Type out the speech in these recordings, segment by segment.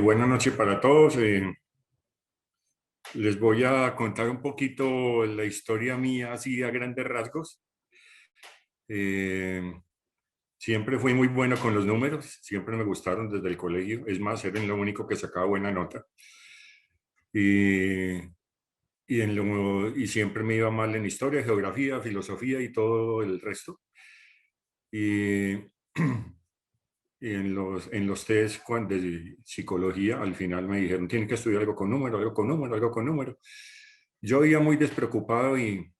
Buenas noches para todos. Les voy a contar un poquito la historia mía, así a grandes rasgos. Eh, Siempre fui muy bueno con los números, siempre me gustaron desde el colegio. Es más, era lo único que sacaba buena nota. Y, y siempre me iba mal en historia, geografía, filosofía y todo el resto. Y, y en los test de psicología, al final me dijeron, tienen que estudiar algo con número, algo con número, algo con número. Yo iba muy despreocupado y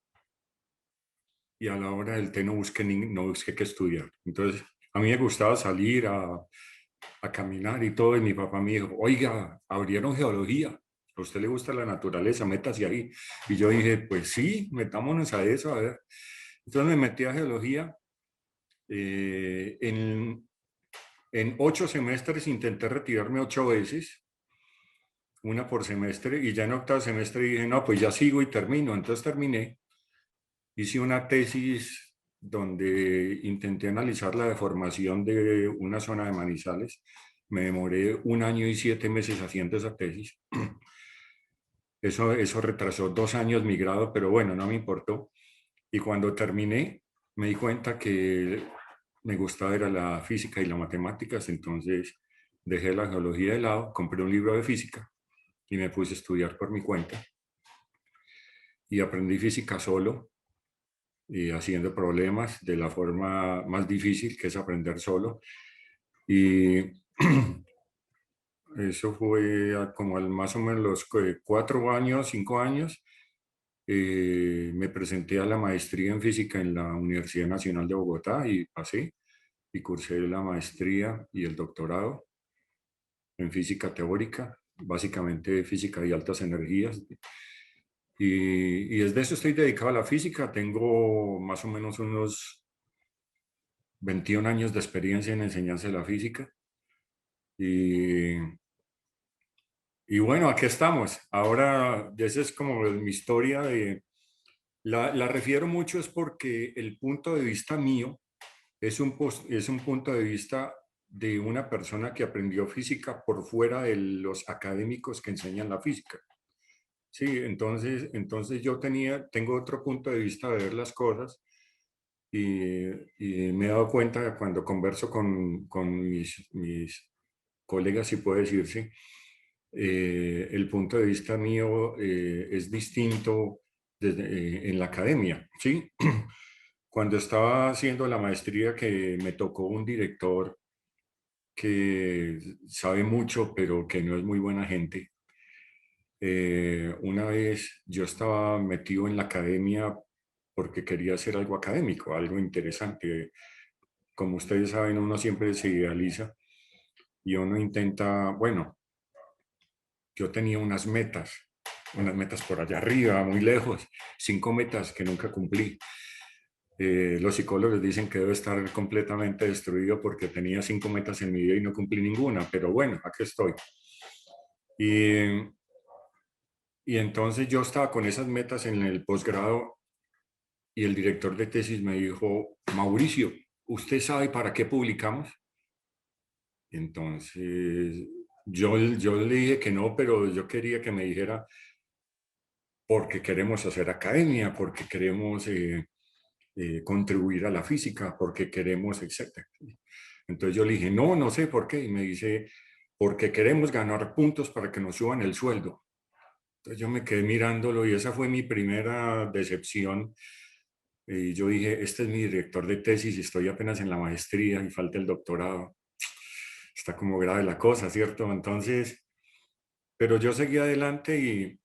a la hora del té no busqué qué estudiar. Entonces, a mí me gustaba salir a caminar y todo, y mi papá me dijo, oiga, abrieron geología, a usted le gusta la naturaleza, métase ahí. Y yo dije, pues sí, metámonos a eso, a ver. Entonces me metí a geología. eh, en, en 8 semestres intenté retirarme 8 veces, una por semestre, y ya en octavo semestre dije, no, pues ya sigo y termino. Entonces terminé. Hice una tesis donde intenté analizar la deformación de una zona de Manizales. Me demoré 1 año y 7 meses haciendo esa tesis. Eso retrasó 2 años mi grado, pero bueno, no me importó. Y cuando terminé, me di cuenta que me gustaba era la física y las matemáticas, entonces dejé la geología de lado, compré un libro de física y me puse a estudiar por mi cuenta y aprendí física solo y haciendo problemas de la forma más difícil, que es aprender solo. Y eso fue como al más o menos los 4 años, 5 años. Me presenté a la maestría en física en la Universidad Nacional de Bogotá y pasé y cursé la maestría y el doctorado en física teórica, básicamente física de altas energías. Y desde eso estoy dedicado a la física. Tengo más o menos unos 21 años de experiencia en enseñanza de la física. Y, y bueno, aquí estamos. Ahora, esa es como mi historia. La refiero mucho es porque el punto de vista mío es un punto de vista de una persona que aprendió física por fuera de los académicos que enseñan la física. Sí, entonces tengo otro punto de vista de ver las cosas y me he dado cuenta cuando converso con mis colegas, si puede decirse, el punto de vista mío es distinto en la academia, ¿sí? Cuando estaba haciendo la maestría que me tocó un director que sabe mucho, pero que no es muy buena gente. Una vez yo estaba metido en la academia porque quería hacer algo académico, algo interesante. Como ustedes saben, uno siempre se idealiza y uno intenta, bueno, yo tenía unas metas por allá arriba, muy lejos, 5 metas que nunca cumplí. Los psicólogos dicen que debo estar completamente destruido porque tenía 5 metas en mi vida y no cumplí ninguna, pero bueno, aquí estoy. Y, y entonces yo estaba con esas metas en el posgrado y el director de tesis me dijo, Mauricio, ¿usted sabe para qué publicamos? Entonces yo le dije que no, pero yo quería que me dijera porque queremos hacer academia, porque queremos contribuir a la física, porque queremos, etcétera. Entonces yo le dije, no, no sé por qué. Y me dice, porque queremos ganar puntos para que nos suban el sueldo. Entonces yo me quedé mirándolo y esa fue mi primera decepción. Y yo dije, este es mi director de tesis y estoy apenas en la maestría y falta el doctorado. Está como grave la cosa, ¿cierto? Entonces, pero yo seguí adelante y,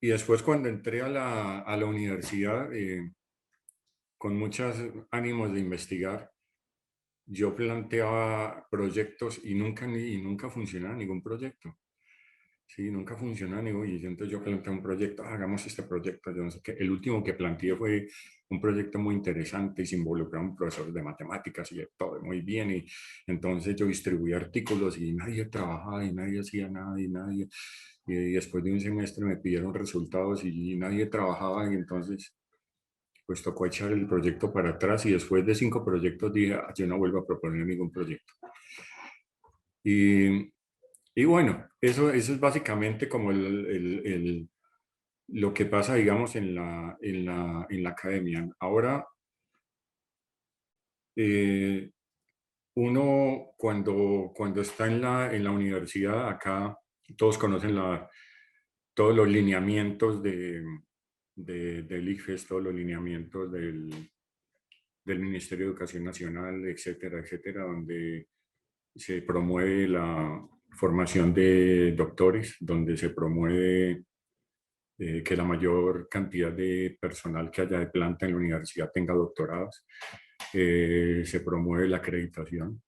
y después cuando entré a la universidad, con muchos ánimos de investigar, yo planteaba proyectos y nunca funcionaba ningún proyecto. Sí, nunca funcionaba ningún, y entonces yo planteé un proyecto, hagamos este proyecto, yo no sé qué. El último que planteé fue un proyecto muy interesante y se involucró a un profesor de matemáticas y de todo, muy bien. Y entonces yo distribuí artículos y nadie trabajaba y nadie hacía nada y nadie. Y después de un semestre me pidieron resultados y nadie trabajaba y entonces pues tocó echar el proyecto para atrás y después de 5 proyectos dije, "Ah, yo no vuelvo a proponer ningún proyecto". Y, y bueno, eso es básicamente como lo que pasa, digamos, en la academia. Ahora, eh, uno cuando está en la universidad, acá todos conocen todos los lineamientos del ICFES, todos los lineamientos del Ministerio de Educación Nacional, etcétera, etcétera, donde se promueve la formación de doctores, donde se promueve que la mayor cantidad de personal que haya de planta en la universidad tenga doctorados, se promueve la acreditación,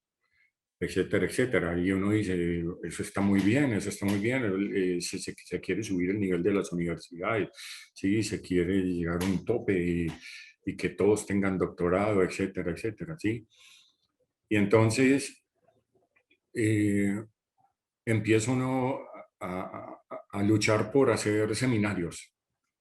etcétera, etcétera. Y uno dice, eso está muy bien, se quiere subir el nivel de las universidades, sí, se quiere llegar a un tope y que todos tengan doctorado, etcétera, etcétera, sí. Y entonces empieza uno a luchar por hacer seminarios.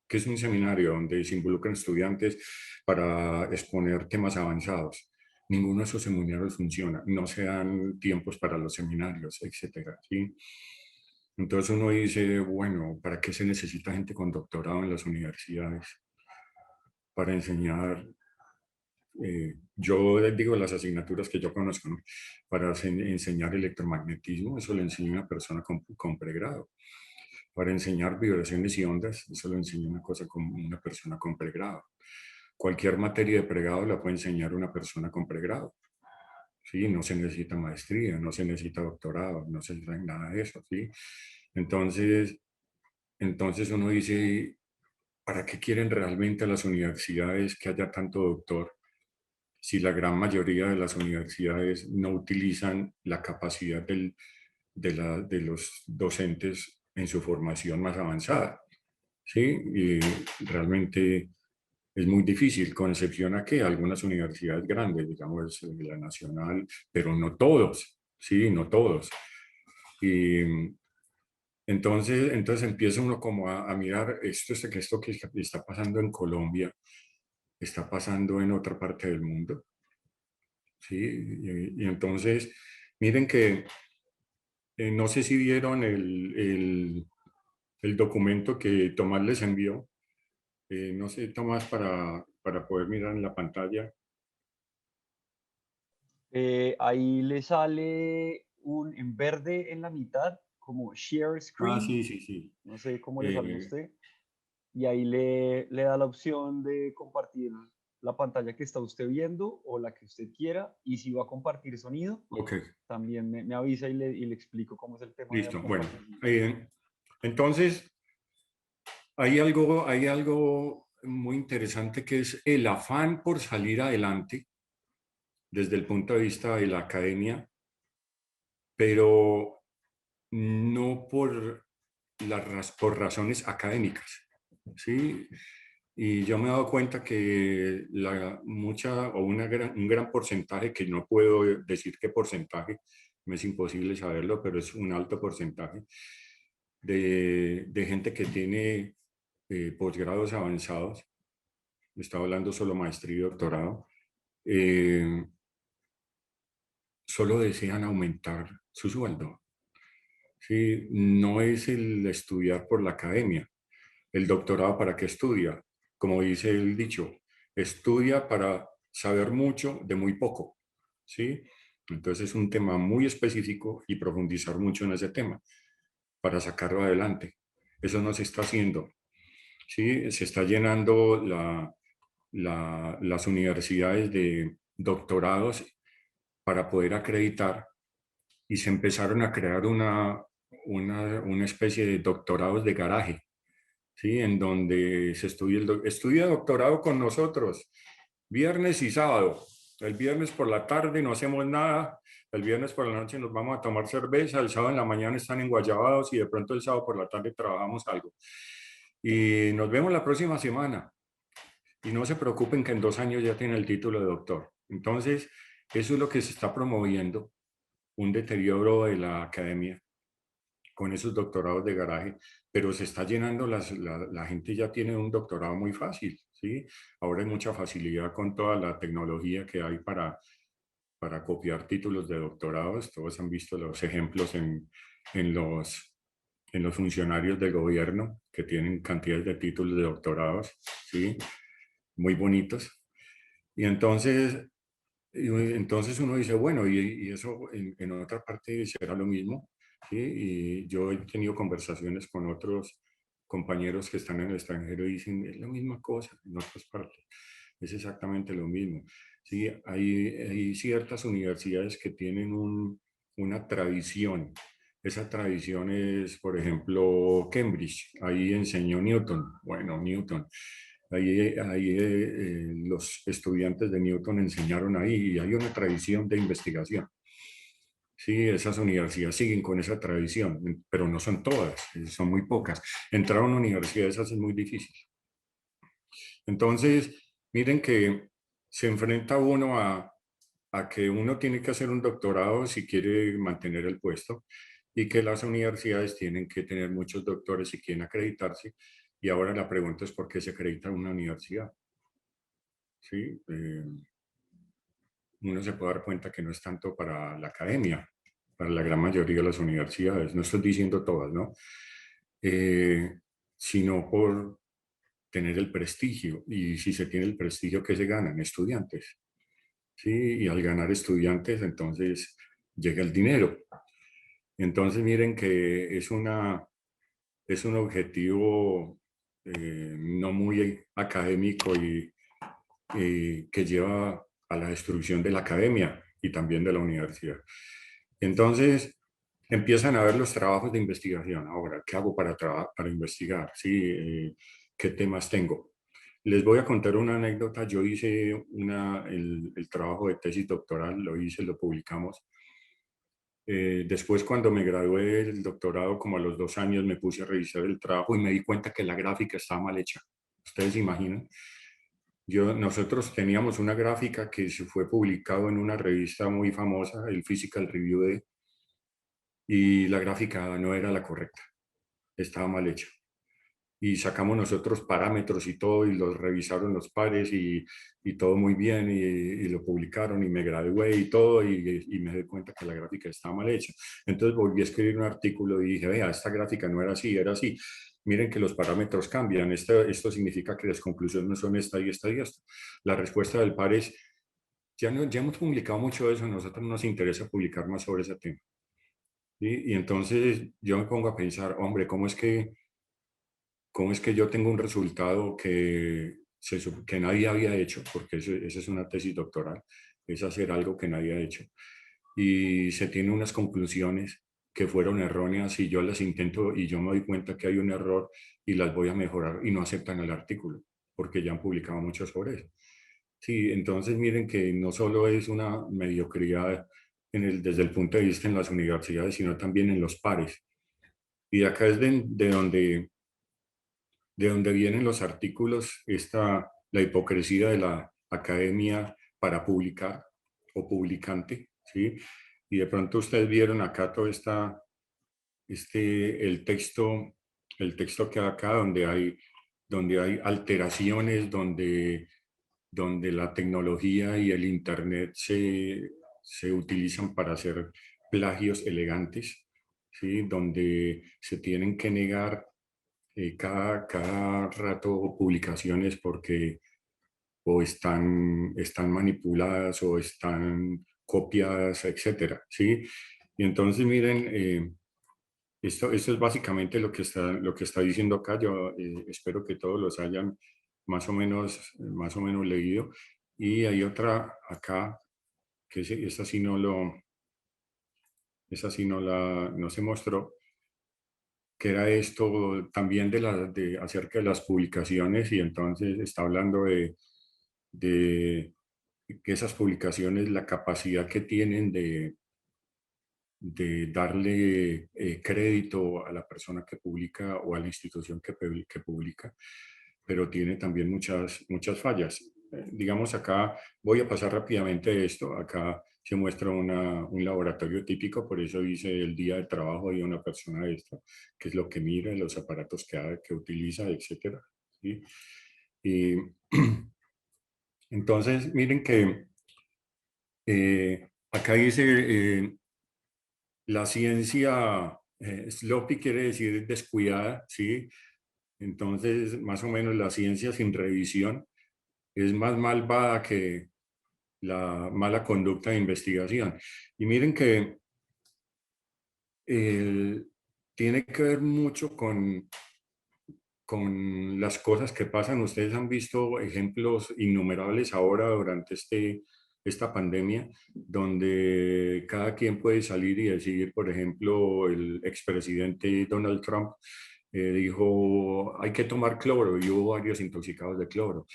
¿Qué es un seminario? Donde se involucran estudiantes para exponer temas avanzados. Ninguno de esos seminarios funciona, no se dan tiempos para los seminarios, etcétera, ¿sí? Entonces uno dice, bueno, ¿para qué se necesita gente con doctorado en las universidades? Para enseñar, yo digo las asignaturas que yo conozco, ¿no? Para enseñar electromagnetismo, eso lo enseña una persona con pregrado. Para enseñar vibraciones y ondas, eso lo enseña una persona con pregrado. Cualquier materia de pregrado la puede enseñar una persona con pregrado. ¿Sí? No se necesita maestría, no se necesita doctorado, no se necesita nada de eso. ¿Sí? Entonces, entonces uno dice, ¿para qué quieren realmente las universidades que haya tanto doctor si la gran mayoría de las universidades no utilizan la capacidad de los docentes en su formación más avanzada? ¿Sí? Y realmente es muy difícil, con excepción a que algunas universidades grandes, digamos la nacional, pero no todos, sí, no todos. Y entonces empieza uno como a mirar esto que está pasando en Colombia, está pasando en otra parte del mundo, sí. Y entonces, miren que no sé si vieron el documento que Tomás les envió. No sé, Tomás, para poder mirar en la pantalla. Ahí le sale en verde en la mitad, como Share Ah, Screen, sí, sí, sí. no sé cómo le salga a Eh, usted, y ahí le da la opción de compartir la pantalla que está usted viendo o la que usted quiera, y si va a compartir sonido, ok, también me avisa y le explico cómo es el tema de listo. Bueno, compartir sonido. entonces hay algo muy interesante que es el afán por salir adelante desde el punto de vista de la academia, pero no por razones académicas, ¿sí? Y yo me he dado cuenta que un gran porcentaje, que no puedo decir qué porcentaje, me es imposible saberlo, pero es un alto porcentaje de gente que tiene posgrados avanzados, estaba hablando solo maestría y doctorado, eh, solo desean aumentar su sueldo. ¿Sí? No es el estudiar por la academia. El doctorado, ¿para qué estudia? Como dice el dicho, estudia para saber mucho de muy poco. ¿Sí? Entonces es un tema muy específico y profundizar mucho en ese tema para sacarlo adelante. Eso no se está haciendo. ¿Sí? Se está llenando las universidades de doctorados para poder acreditar y se empezaron a crear una especie de doctorados de garaje, ¿sí? En donde se estudia doctorado con nosotros, viernes y sábado. El viernes por la tarde no hacemos nada, el viernes por la noche nos vamos a tomar cerveza, el sábado en la mañana están en Guayabados y de pronto el sábado por la tarde trabajamos algo. Y nos vemos la próxima semana. Y no se preocupen que en 2 años ya tiene el título de doctor. Entonces, eso es lo que se está promoviendo, un deterioro de la academia con esos doctorados de garaje, pero se está llenando, la gente ya tiene un doctorado muy fácil, ¿sí? Ahora hay mucha facilidad con toda la tecnología que hay para copiar títulos de doctorados. Todos han visto los ejemplos en los funcionarios del gobierno que tienen cantidades de títulos de doctorados, ¿sí? Muy bonitos. Y entonces uno dice, bueno, y eso en otra parte será lo mismo, ¿sí? Y yo he tenido conversaciones con otros compañeros que están en el extranjero y dicen, es la misma cosa en otras partes, es exactamente lo mismo. Sí, hay ciertas universidades que tienen una tradición. Esa tradición es, por ejemplo, Cambridge. Ahí enseñó Newton. Bueno, Newton. Ahí los estudiantes de Newton enseñaron ahí y hay una tradición de investigación. Sí, esas universidades siguen con esa tradición, pero no son todas, son muy pocas. Entrar a una universidad de esas es muy difícil. Entonces, miren que se enfrenta uno a que uno tiene que hacer un doctorado si quiere mantener el puesto y que las universidades tienen que tener muchos doctores si quieren acreditarse. Y ahora la pregunta es por qué se acredita una universidad. ¿Sí? Uno se puede dar cuenta que no es tanto para la academia, para la gran mayoría de las universidades, no estoy diciendo todas, ¿no? Eh, sino por tener el prestigio. Y si se tiene el prestigio, ¿qué se ganan? Estudiantes. ¿Sí? Y al ganar estudiantes, entonces llega el dinero. Entonces miren que es un objetivo no muy académico y que lleva a la destrucción de la academia y también de la universidad. Entonces, empiezan a ver los trabajos de investigación. Ahora, ¿qué hago para investigar? ¿Sí? ¿Qué temas tengo? Les voy a contar una anécdota. Yo hice el trabajo de tesis doctoral, lo hice, lo publicamos. Después, cuando me gradué del doctorado, como a los 2 años, me puse a revisar el trabajo y me di cuenta que la gráfica estaba mal hecha. ¿Ustedes se imaginan? Nosotros teníamos una gráfica que se fue publicado en una revista muy famosa, el Physical Review Day, y la gráfica no era la correcta, estaba mal hecha. Y sacamos nosotros parámetros y todo, y los revisaron los pares y todo muy bien, y lo publicaron, y me gradué y todo, y me di cuenta que la gráfica estaba mal hecha. Entonces volví a escribir un artículo y dije, vea, esta gráfica no era así, era así. Miren que los parámetros cambian, esto significa que las conclusiones no son esta y esta y esta. La respuesta del par es, ya, no, ya hemos publicado mucho de eso, a nosotros nos interesa publicar más sobre ese tema. Y entonces yo me pongo a pensar, hombre, ¿cómo es que yo tengo un resultado que nadie había hecho? Porque esa es una tesis doctoral, es hacer algo que nadie ha hecho. Y se tiene unas conclusiones que fueron erróneas y yo las intento y yo me doy cuenta que hay un error y las voy a mejorar y no aceptan el artículo, porque ya han publicado mucho sobre eso. Sí, entonces miren que no solo es una mediocridad desde el punto de vista en las universidades, sino también en los pares. Y acá es de donde vienen los artículos, la hipocresía de la academia para publicar o publicante, ¿sí? Y de pronto ustedes vieron acá todo el texto que hay acá, donde hay alteraciones, donde la tecnología y el Internet se utilizan para hacer plagios elegantes, ¿sí? Donde se tienen que negar cada rato publicaciones porque o están manipuladas o están copiadas, etcétera, ¿sí? Y entonces miren, esto es básicamente lo que está diciendo acá. Yo espero que todos los hayan más o menos leído. Y hay otra acá que esa sí no se mostró, que era esto también acerca de las publicaciones, y entonces está hablando de que esas publicaciones, la capacidad que tienen de darle crédito a la persona que publica o a la institución que publica, pero tiene también muchas fallas. Digamos acá, voy a pasar rápidamente esto, acá se muestra un laboratorio típico, por eso dice el día de trabajo de una persona de esta, que es lo que mira, los aparatos que utiliza, etcétera, ¿sí? Y entonces, miren que acá dice, la ciencia, sloppy quiere decir descuidada, ¿sí? Entonces, más o menos la ciencia sin revisión es más malvada que la mala conducta de investigación. Y miren que eh, tiene que ver mucho con las cosas que pasan. Ustedes han visto ejemplos innumerables ahora durante esta pandemia, donde cada quien puede salir y decir, por ejemplo, el expresidente Donald Trump dijo, hay que tomar cloro, y hubo varios intoxicados de cloro.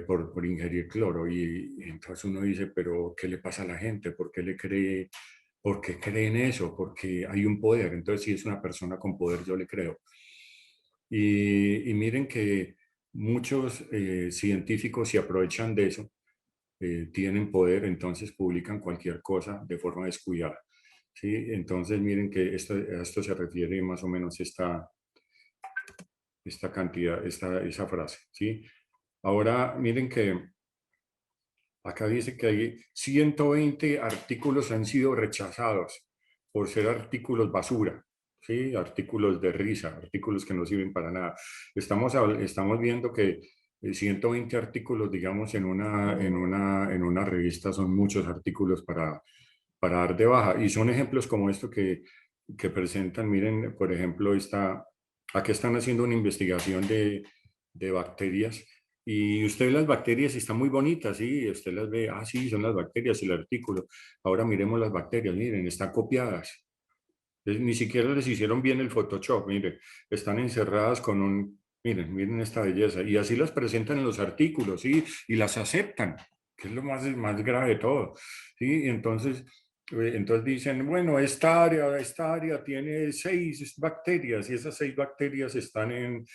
Por ingerir cloro y entonces uno dice, pero ¿qué le pasa a la gente? ¿Por qué le cree? ¿Por qué creen eso? Porque hay un poder. Entonces, si es una persona con poder, yo le creo. Y miren que muchos científicos se aprovechan de eso, tienen poder, entonces publican cualquier cosa de forma descuidada. ¿Sí? Entonces miren que a esto se refiere más o menos esta cantidad, esa frase. ¿Sí? Ahora miren que acá dice que hay 120 artículos han sido rechazados por ser artículos basura, ¿sí? Artículos de risa, artículos que no sirven para nada. Estamos viendo que 120 artículos, digamos, en una revista son muchos artículos para dar de baja. Y son ejemplos como esto que presentan. Miren, por ejemplo, aquí están haciendo una investigación de bacterias y usted ve las bacterias y están muy bonitas, ¿sí? Usted las ve, ah, sí, son las bacterias, el artículo. Ahora miremos las bacterias, miren, están copiadas. Ni siquiera les hicieron bien el Photoshop, miren, están encerradas miren esta belleza. Y así las presentan en los artículos, ¿sí? Y las aceptan, que es lo más grave de todo, ¿sí? Y entonces dicen, bueno, esta área tiene 6 bacterias y esas 6 bacterias están en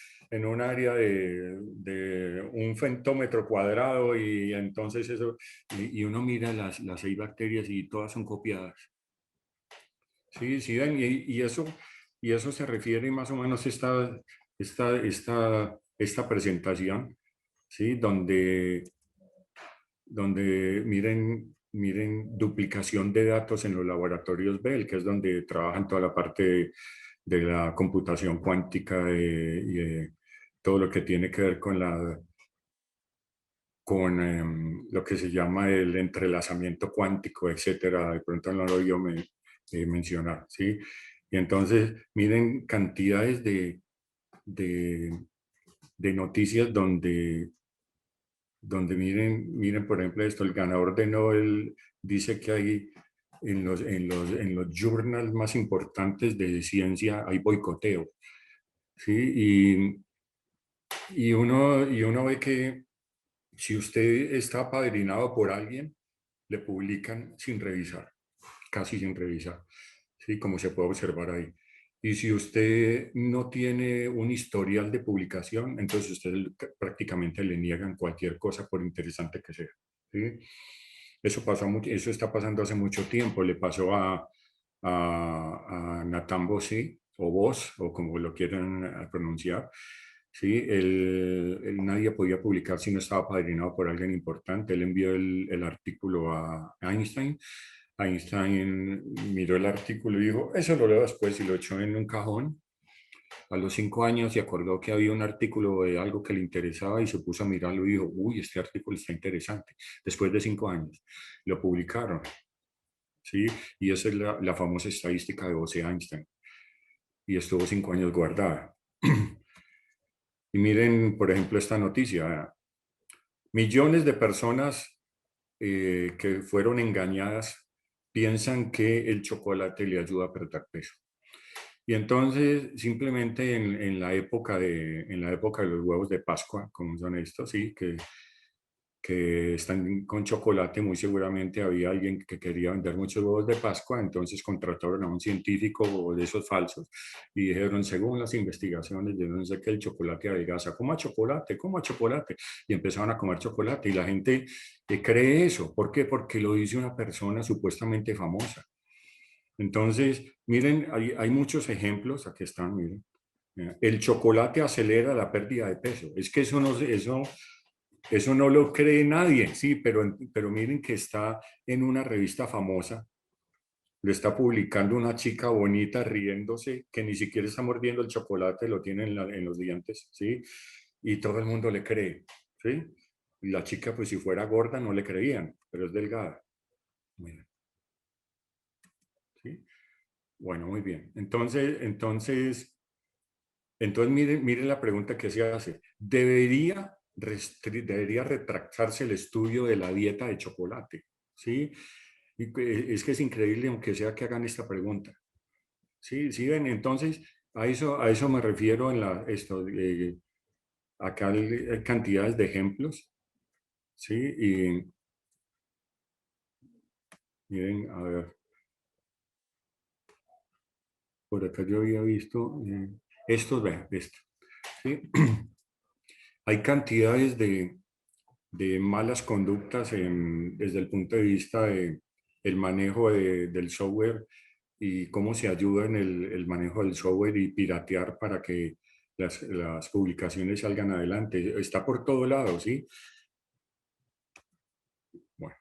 un área de un centímetro cuadrado y entonces y uno mira las 6 bacterias y todas son copiadas. Sí, sí, Dani, y eso se refiere más o menos a esta presentación, ¿sí? Donde miren duplicación de datos en los laboratorios Bell, que es donde trabajan toda la parte de la computación cuántica y de todo lo que tiene que ver con lo que se llama el entrelazamiento cuántico, etcétera. De pronto no lo oí mencionar, ¿sí? Y entonces, miren cantidades de, de noticias donde miren, por ejemplo, esto, el ganador de Nobel dice que hay en los journals más importantes de ciencia hay boicoteo, ¿sí? Y uno ve que si usted está apadrinado por alguien, le publican sin revisar, casi sin revisar, ¿sí? Como se puede observar ahí. Y si usted no tiene un historial de publicación, entonces usted prácticamente le niegan cualquier cosa por interesante que sea, ¿sí? Eso está pasando hace mucho tiempo. Le pasó a Nathan Bossi, o Boss, o como lo quieran pronunciar. Sí, nadie podía publicar si no estaba padrinado por alguien importante. Él envió el artículo a Einstein. Einstein miró el artículo y dijo, eso lo leo después, y lo echó en un cajón. A los 5 años se acordó que había un artículo de algo que le interesaba y se puso a mirarlo y dijo, uy, este artículo está interesante. Después de 5 años lo publicaron, ¿sí? Y esa es la famosa estadística de Bose-Einstein. Y estuvo 5 años guardada. Y miren, por ejemplo, esta noticia. Millones de personas que fueron engañadas piensan que el chocolate le ayuda a perder peso. Y entonces, simplemente en la época de los huevos de Pascua, como son estos, sí, que que están con chocolate, muy seguramente había alguien que quería vender muchos huevos de Pascua, entonces contrataron a un científico de esos falsos y dijeron, según las investigaciones, de no sé qué, el chocolate adelgaza, coma chocolate, coma chocolate, y empezaron a comer chocolate y la gente cree eso. ¿Por qué? Porque lo dice una persona supuestamente famosa. Entonces, miren, hay muchos ejemplos, aquí están, miren. El chocolate acelera la pérdida de peso. Es que eso no lo cree nadie, sí, pero miren que está en una revista famosa, lo está publicando una chica bonita riéndose, que ni siquiera está mordiendo el chocolate, lo tiene en los dientes, ¿sí? Y todo el mundo le cree, ¿sí? Y la chica, pues si fuera gorda, no le creían, pero es delgada. Miren, ¿sí? Bueno, muy bien. Entonces miren la pregunta que se hace. ¿Debería retractarse el estudio de la dieta de chocolate? ¿Sí? Es que es increíble, aunque sea que hagan esta pregunta. ¿Sí? ¿Sí ven? Entonces, a eso me refiero en acá hay cantidades de ejemplos. ¿Sí? Y miren, a ver, por acá yo había visto estos, vean, esto. ¿Sí? Hay cantidades de malas conductas desde el punto de vista de el manejo del software y cómo se ayuda en el manejo del software y piratear para que las publicaciones salgan adelante. Está por todo lado, ¿sí? Bueno,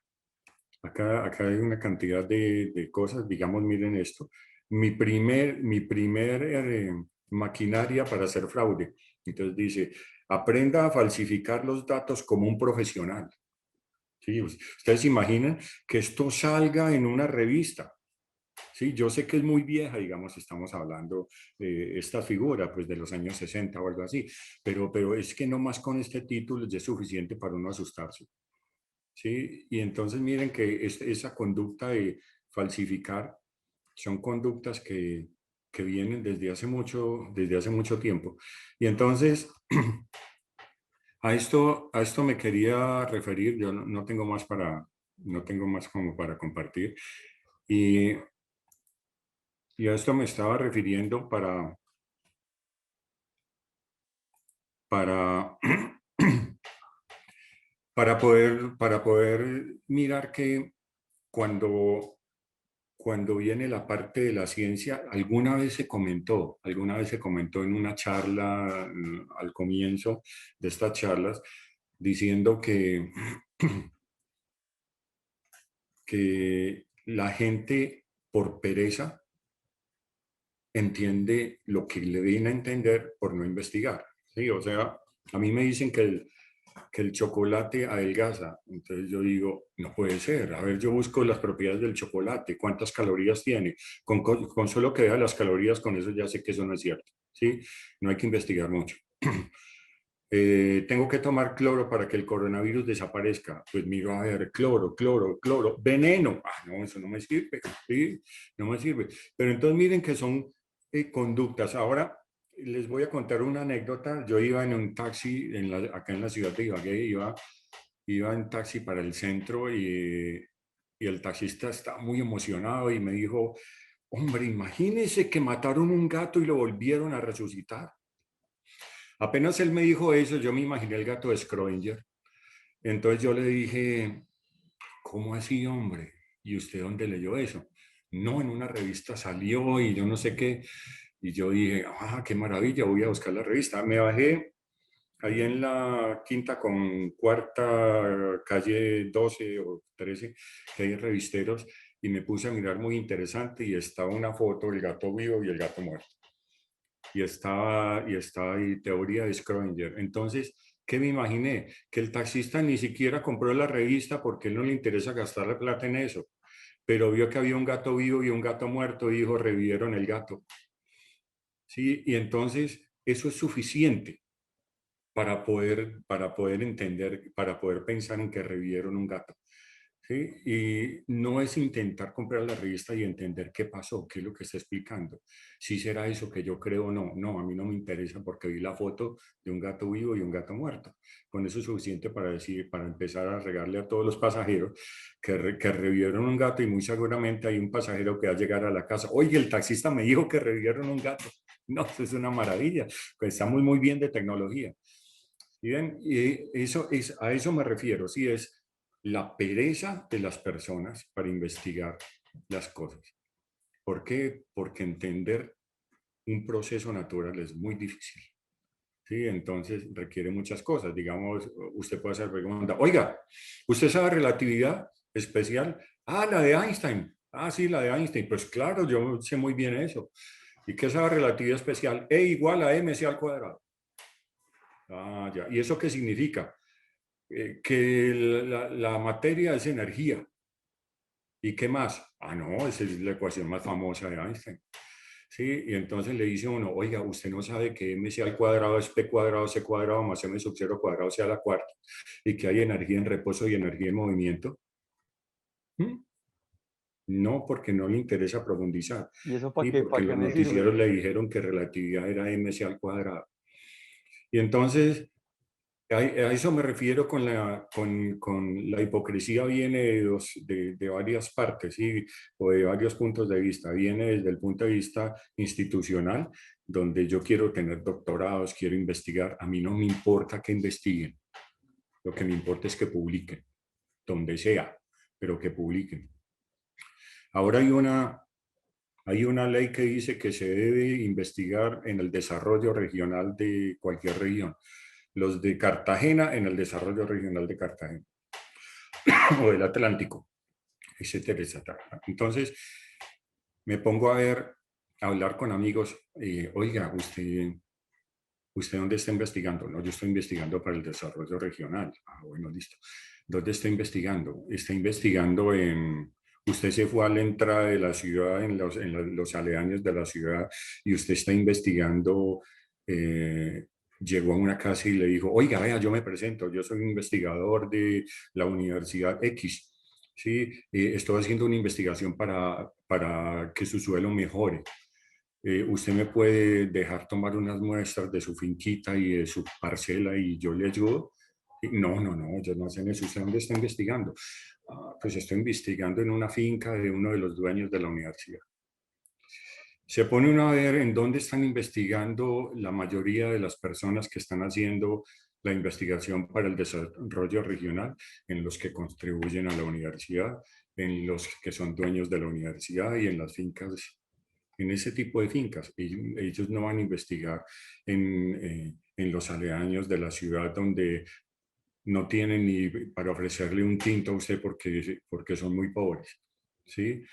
acá hay una cantidad de cosas. Digamos, miren esto. Mi primer maquinaria para hacer fraude. Entonces dice, aprenda a falsificar los datos como un profesional. Sí, ustedes se imaginan que esto salga en una revista. Sí, yo sé que es muy vieja, digamos, estamos hablando de esta figura, pues de los años 60 o algo así, pero es que no más con este título ya es suficiente para uno asustarse. Sí, y entonces miren que esa conducta de falsificar son conductas que vienen desde hace mucho tiempo. Y entonces, a esto me quería referir, yo no tengo más como para compartir. Y, y a esto me estaba refiriendo para, para poder mirar que cuando viene la parte de la ciencia, alguna vez se comentó en una charla al comienzo de estas charlas, diciendo que la gente por pereza entiende lo que le viene a entender por no investigar. ¿Sí? O sea, a mí me dicen que el chocolate adelgaza. Entonces yo digo, no puede ser. A ver, yo busco las propiedades del chocolate, cuántas calorías tiene. Con solo que vea las calorías, con eso ya sé que eso no es cierto. ¿Sí? No hay que investigar mucho. Tengo que tomar cloro para que el coronavirus desaparezca. Pues miro a ver, cloro, cloro, cloro, veneno. Ah, no, eso no me sirve. ¿Sí? No me sirve. Pero entonces miren que son conductas. Ahora les voy a contar una anécdota. Yo iba en un taxi acá en la ciudad de Ibagué, iba en taxi para el centro y el taxista estaba muy emocionado y me dijo, hombre, imagínese que mataron un gato y lo volvieron a resucitar. Apenas él me dijo eso, yo me imaginé el gato de Schrödinger. Entonces yo le dije, ¿cómo así, hombre? ¿Y usted dónde leyó eso? No, en una revista salió y yo no sé qué. Y yo dije, qué maravilla, voy a buscar la revista. Me bajé ahí en la quinta con cuarta, calle 12 o 13, que hay revisteros, y me puse a mirar muy interesante y estaba una foto del gato vivo y el gato muerto. Y estaba ahí teoría de Schrödinger. Entonces, ¿qué me imaginé? Que el taxista ni siquiera compró la revista porque él no le interesa gastar la plata en eso, pero vio que había un gato vivo y un gato muerto y dijo, revivieron el gato. ¿Sí? Y entonces eso es suficiente para poder entender, para poder pensar en que revivieron un gato. ¿sí? Y no es intentar comprar la revista y entender qué pasó, qué es lo que está explicando. Si será eso que yo creo o no. No, a mí no me interesa porque vi la foto de un gato vivo y un gato muerto. Con eso es suficiente para decir, para empezar a regarle a todos los pasajeros que revivieron un gato y muy seguramente hay un pasajero que va a llegar a la casa. Oye, el taxista me dijo que revivieron un gato. No, eso es una maravilla. Pues estamos muy bien de tecnología. Bien, y eso es, a eso me refiero, sí, es la pereza de las personas para investigar las cosas. ¿Por qué? Porque entender un proceso natural es muy difícil. ¿Sí? Entonces requiere muchas cosas. Digamos, usted puede hacer pregunta, oiga, ¿usted sabe relatividad especial? Ah, la de Einstein. Ah, sí, la de Einstein. Pues claro, yo sé muy bien eso. ¿Y qué sabe relatividad especial? E igual a mc al cuadrado. Ah, ya. ¿Y eso qué significa? Que la materia es energía. ¿Y qué más? Ah, no, esa es la ecuación más famosa de Einstein. Sí, y entonces le dice uno, oiga, usted no sabe que mc al cuadrado es p cuadrado c cuadrado más m sub 0 cuadrado c a la cuarta y que hay energía en reposo y energía en movimiento. ¿Mm? No, porque no le interesa profundizar. ¿Y eso Sí, porque para en qué los me sirve? noticieros le dijeron que relatividad era mc al cuadrado. Y entonces a eso me refiero con la hipocresía viene de varias partes, ¿sí? O de varios puntos de vista. Viene desde el punto de vista institucional, donde yo quiero tener doctorados, quiero investigar. A mí no me importa que investiguen. Lo que me importa es que publiquen, donde sea, pero que publiquen. Ahora hay una ley que dice que se debe investigar en el desarrollo regional de cualquier región. Los de Cartagena en el desarrollo regional de Cartagena o del Atlántico, etcétera, etcétera. Entonces me pongo a ver, a hablar con amigos, oiga, ¿usted dónde está investigando? No, yo estoy investigando para el desarrollo regional. Ah, bueno, listo. ¿Dónde está investigando? Está investigando en... Usted se fue a la entrada de la ciudad, los aledaños de la ciudad, y usted está investigando, llegó a una casa y le dijo, oiga, vea, yo me presento, yo soy un investigador de la Universidad X, ¿sí? Estoy haciendo una investigación para que su suelo mejore. Usted me puede dejar tomar unas muestras de su finquita y de su parcela y yo le ayudo. No, no, no, yo no sé eso. ¿Usted dónde está investigando? Ah, pues estoy investigando en una finca de uno de los dueños de la universidad. Se pone uno a ver en dónde están investigando la mayoría de las personas que están haciendo la investigación para el desarrollo regional, en los que contribuyen a la universidad, en los que son dueños de la universidad y en las fincas, en ese tipo de fincas. Ellos no van a investigar en los aledaños de la ciudad donde no tienen ni para ofrecerle un tinto a usted porque son muy pobres, ¿sí?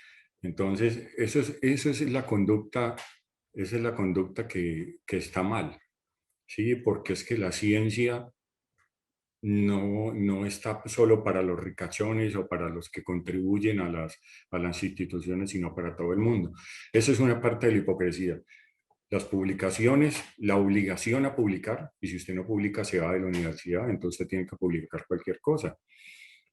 Entonces, eso es la conducta, esa es la conducta que está mal, ¿sí? Porque es que la ciencia no está solo para los ricachones o para los que contribuyen a las instituciones, sino para todo el mundo. Esa es una parte de la hipocresía. Las publicaciones, la obligación a publicar, y si usted no publica se va de la universidad, entonces tiene que publicar cualquier cosa.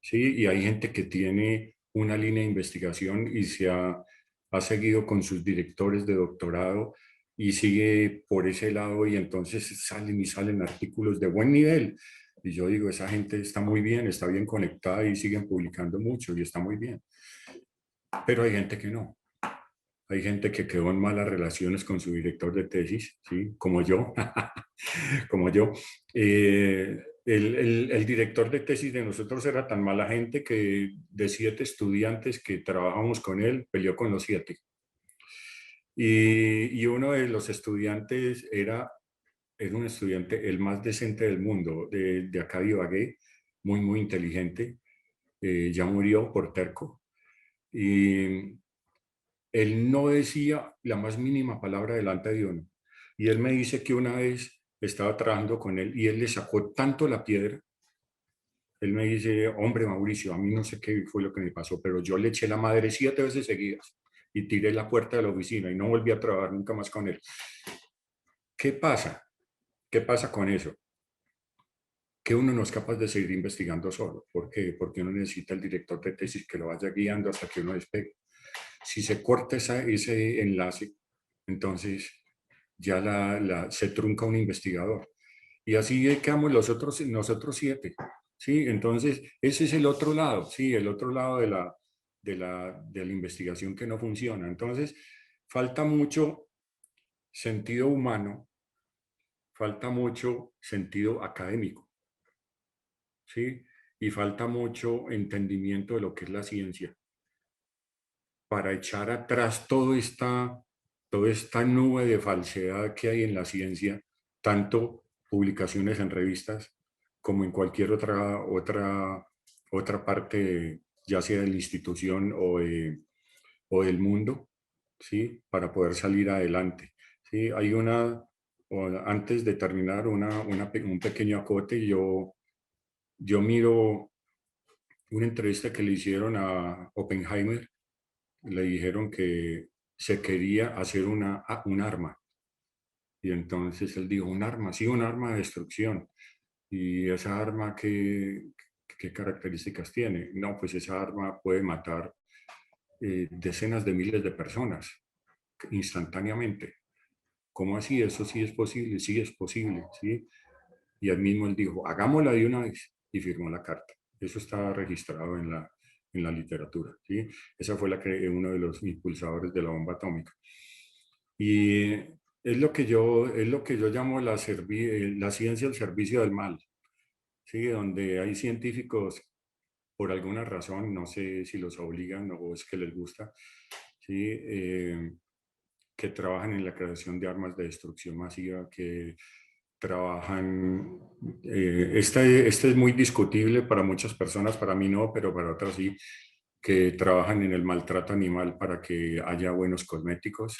¿Sí? Y hay gente que tiene una línea de investigación y ha seguido con sus directores de doctorado y sigue por ese lado y entonces salen y salen artículos de buen nivel. Y yo digo, esa gente está bien conectada y siguen publicando mucho y está muy bien. Pero hay gente que no. Hay gente que quedó en malas relaciones con su director de tesis, ¿sí? Como yo, como yo. El director de tesis de nosotros era tan mala gente que de 7 estudiantes que trabajamos con él, peleó con los 7. Y uno de los estudiantes era un estudiante el más decente del mundo, de acá de Ibagué, muy, muy inteligente. Ya murió por terco. Y él no decía la más mínima palabra delante de uno. Y él me dice que una vez estaba trabajando con él y él le sacó tanto la piedra. Él me dice, hombre Mauricio, a mí no sé qué fue lo que me pasó, pero yo le eché la madre 7 veces seguidas y tiré la puerta de la oficina y no volví a trabajar nunca más con él. ¿Qué pasa? ¿Qué pasa con eso? que uno no es capaz de seguir investigando solo. ¿Por qué? Porque uno necesita el director de tesis que lo vaya guiando hasta que uno despegue. Si se corta ese enlace, entonces ya se trunca un investigador. Y así quedamos nosotros 7. ¿Sí? Entonces, ese es el otro lado, ¿sí? El otro lado de la investigación que no funciona. Entonces, falta mucho sentido humano, falta mucho sentido académico, ¿sí? Y falta mucho entendimiento de lo que es la ciencia para echar atrás toda esta nube de falsedad que hay en la ciencia, tanto publicaciones en revistas como en cualquier otra parte, ya sea de la institución o del mundo, ¿sí? Para poder salir adelante. ¿Sí? Antes de terminar, un pequeño acote, yo miro una entrevista que le hicieron a Oppenheimer. Le dijeron que se quería hacer un arma. Y entonces él dijo, un arma, sí, un arma de destrucción. ¿Y esa arma qué características tiene? No, pues esa arma puede matar decenas de miles de personas instantáneamente. ¿Cómo así? Eso sí es posible, sí es posible, ¿sí? Y él mismo él dijo, hagámosla de una vez, y firmó la carta. Eso está registrado en la literatura, ¿sí? Esa fue uno de los impulsadores de la bomba atómica. Y es lo que yo llamo la ciencia al servicio del mal, ¿sí? Donde hay científicos, por alguna razón, no sé si los obligan o es que les gusta, ¿sí? Que trabajan en la creación de armas de destrucción masiva, que trabajan, este es muy discutible para muchas personas, para mí no, pero para otras sí, que trabajan en el maltrato animal para que haya buenos cosméticos,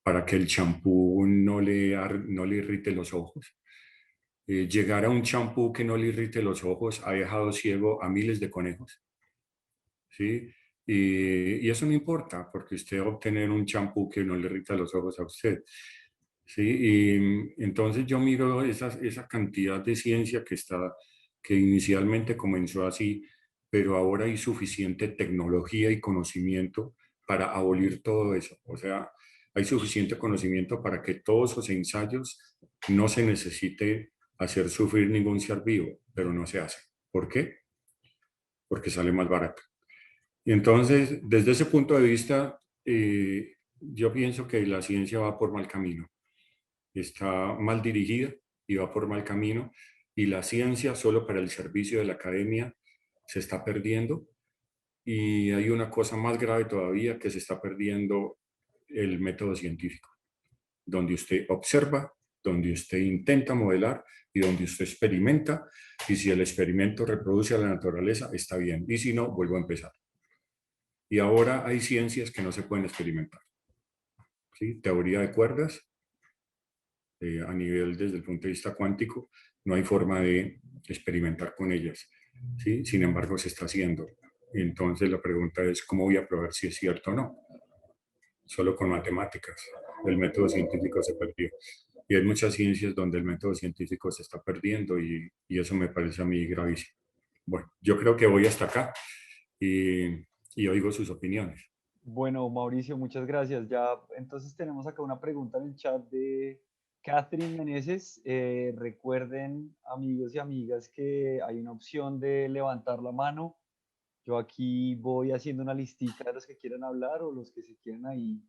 para que el champú no le irrite los ojos. Llegar a un champú que no le irrite los ojos ha dejado ciego a miles de conejos, ¿sí? Y eso no importa, porque usted va a obtener un champú que no le irrita los ojos a usted. Sí, y entonces yo miro esa cantidad de ciencia que inicialmente comenzó así, pero ahora hay suficiente tecnología y conocimiento para abolir todo eso. O sea, hay suficiente conocimiento para que todos esos ensayos no se necesite hacer sufrir ningún ser vivo, pero no se hace. ¿Por qué? Porque sale más barato. Y entonces, desde ese punto de vista, yo pienso que la ciencia va por mal camino, está mal dirigida y va por mal camino, y la ciencia solo para el servicio de la academia se está perdiendo, y hay una cosa más grave todavía, que se está perdiendo el método científico, donde usted observa, donde usted intenta modelar y donde usted experimenta, y si el experimento reproduce a la naturaleza, está bien, y si no, vuelvo a empezar. Y ahora hay ciencias que no se pueden experimentar, ¿sí? Teoría de cuerdas, a nivel desde el punto de vista cuántico, no hay forma de experimentar con ellas, ¿sí? Sin embargo, se está haciendo. Entonces la pregunta es, ¿cómo voy a probar si es cierto o no? Solo con matemáticas. El método científico se perdió. Y hay muchas ciencias donde el método científico se está perdiendo, y eso me parece a mí gravísimo. Bueno, yo creo que voy hasta acá y oigo sus opiniones. Bueno, Mauricio, muchas gracias. Ya, entonces tenemos acá una pregunta en el chat de Catherine Meneses. Recuerden, amigos y amigas, que hay una opción de levantar la mano. Yo aquí voy haciendo una listica de los que quieran hablar, o los que se quieran ahí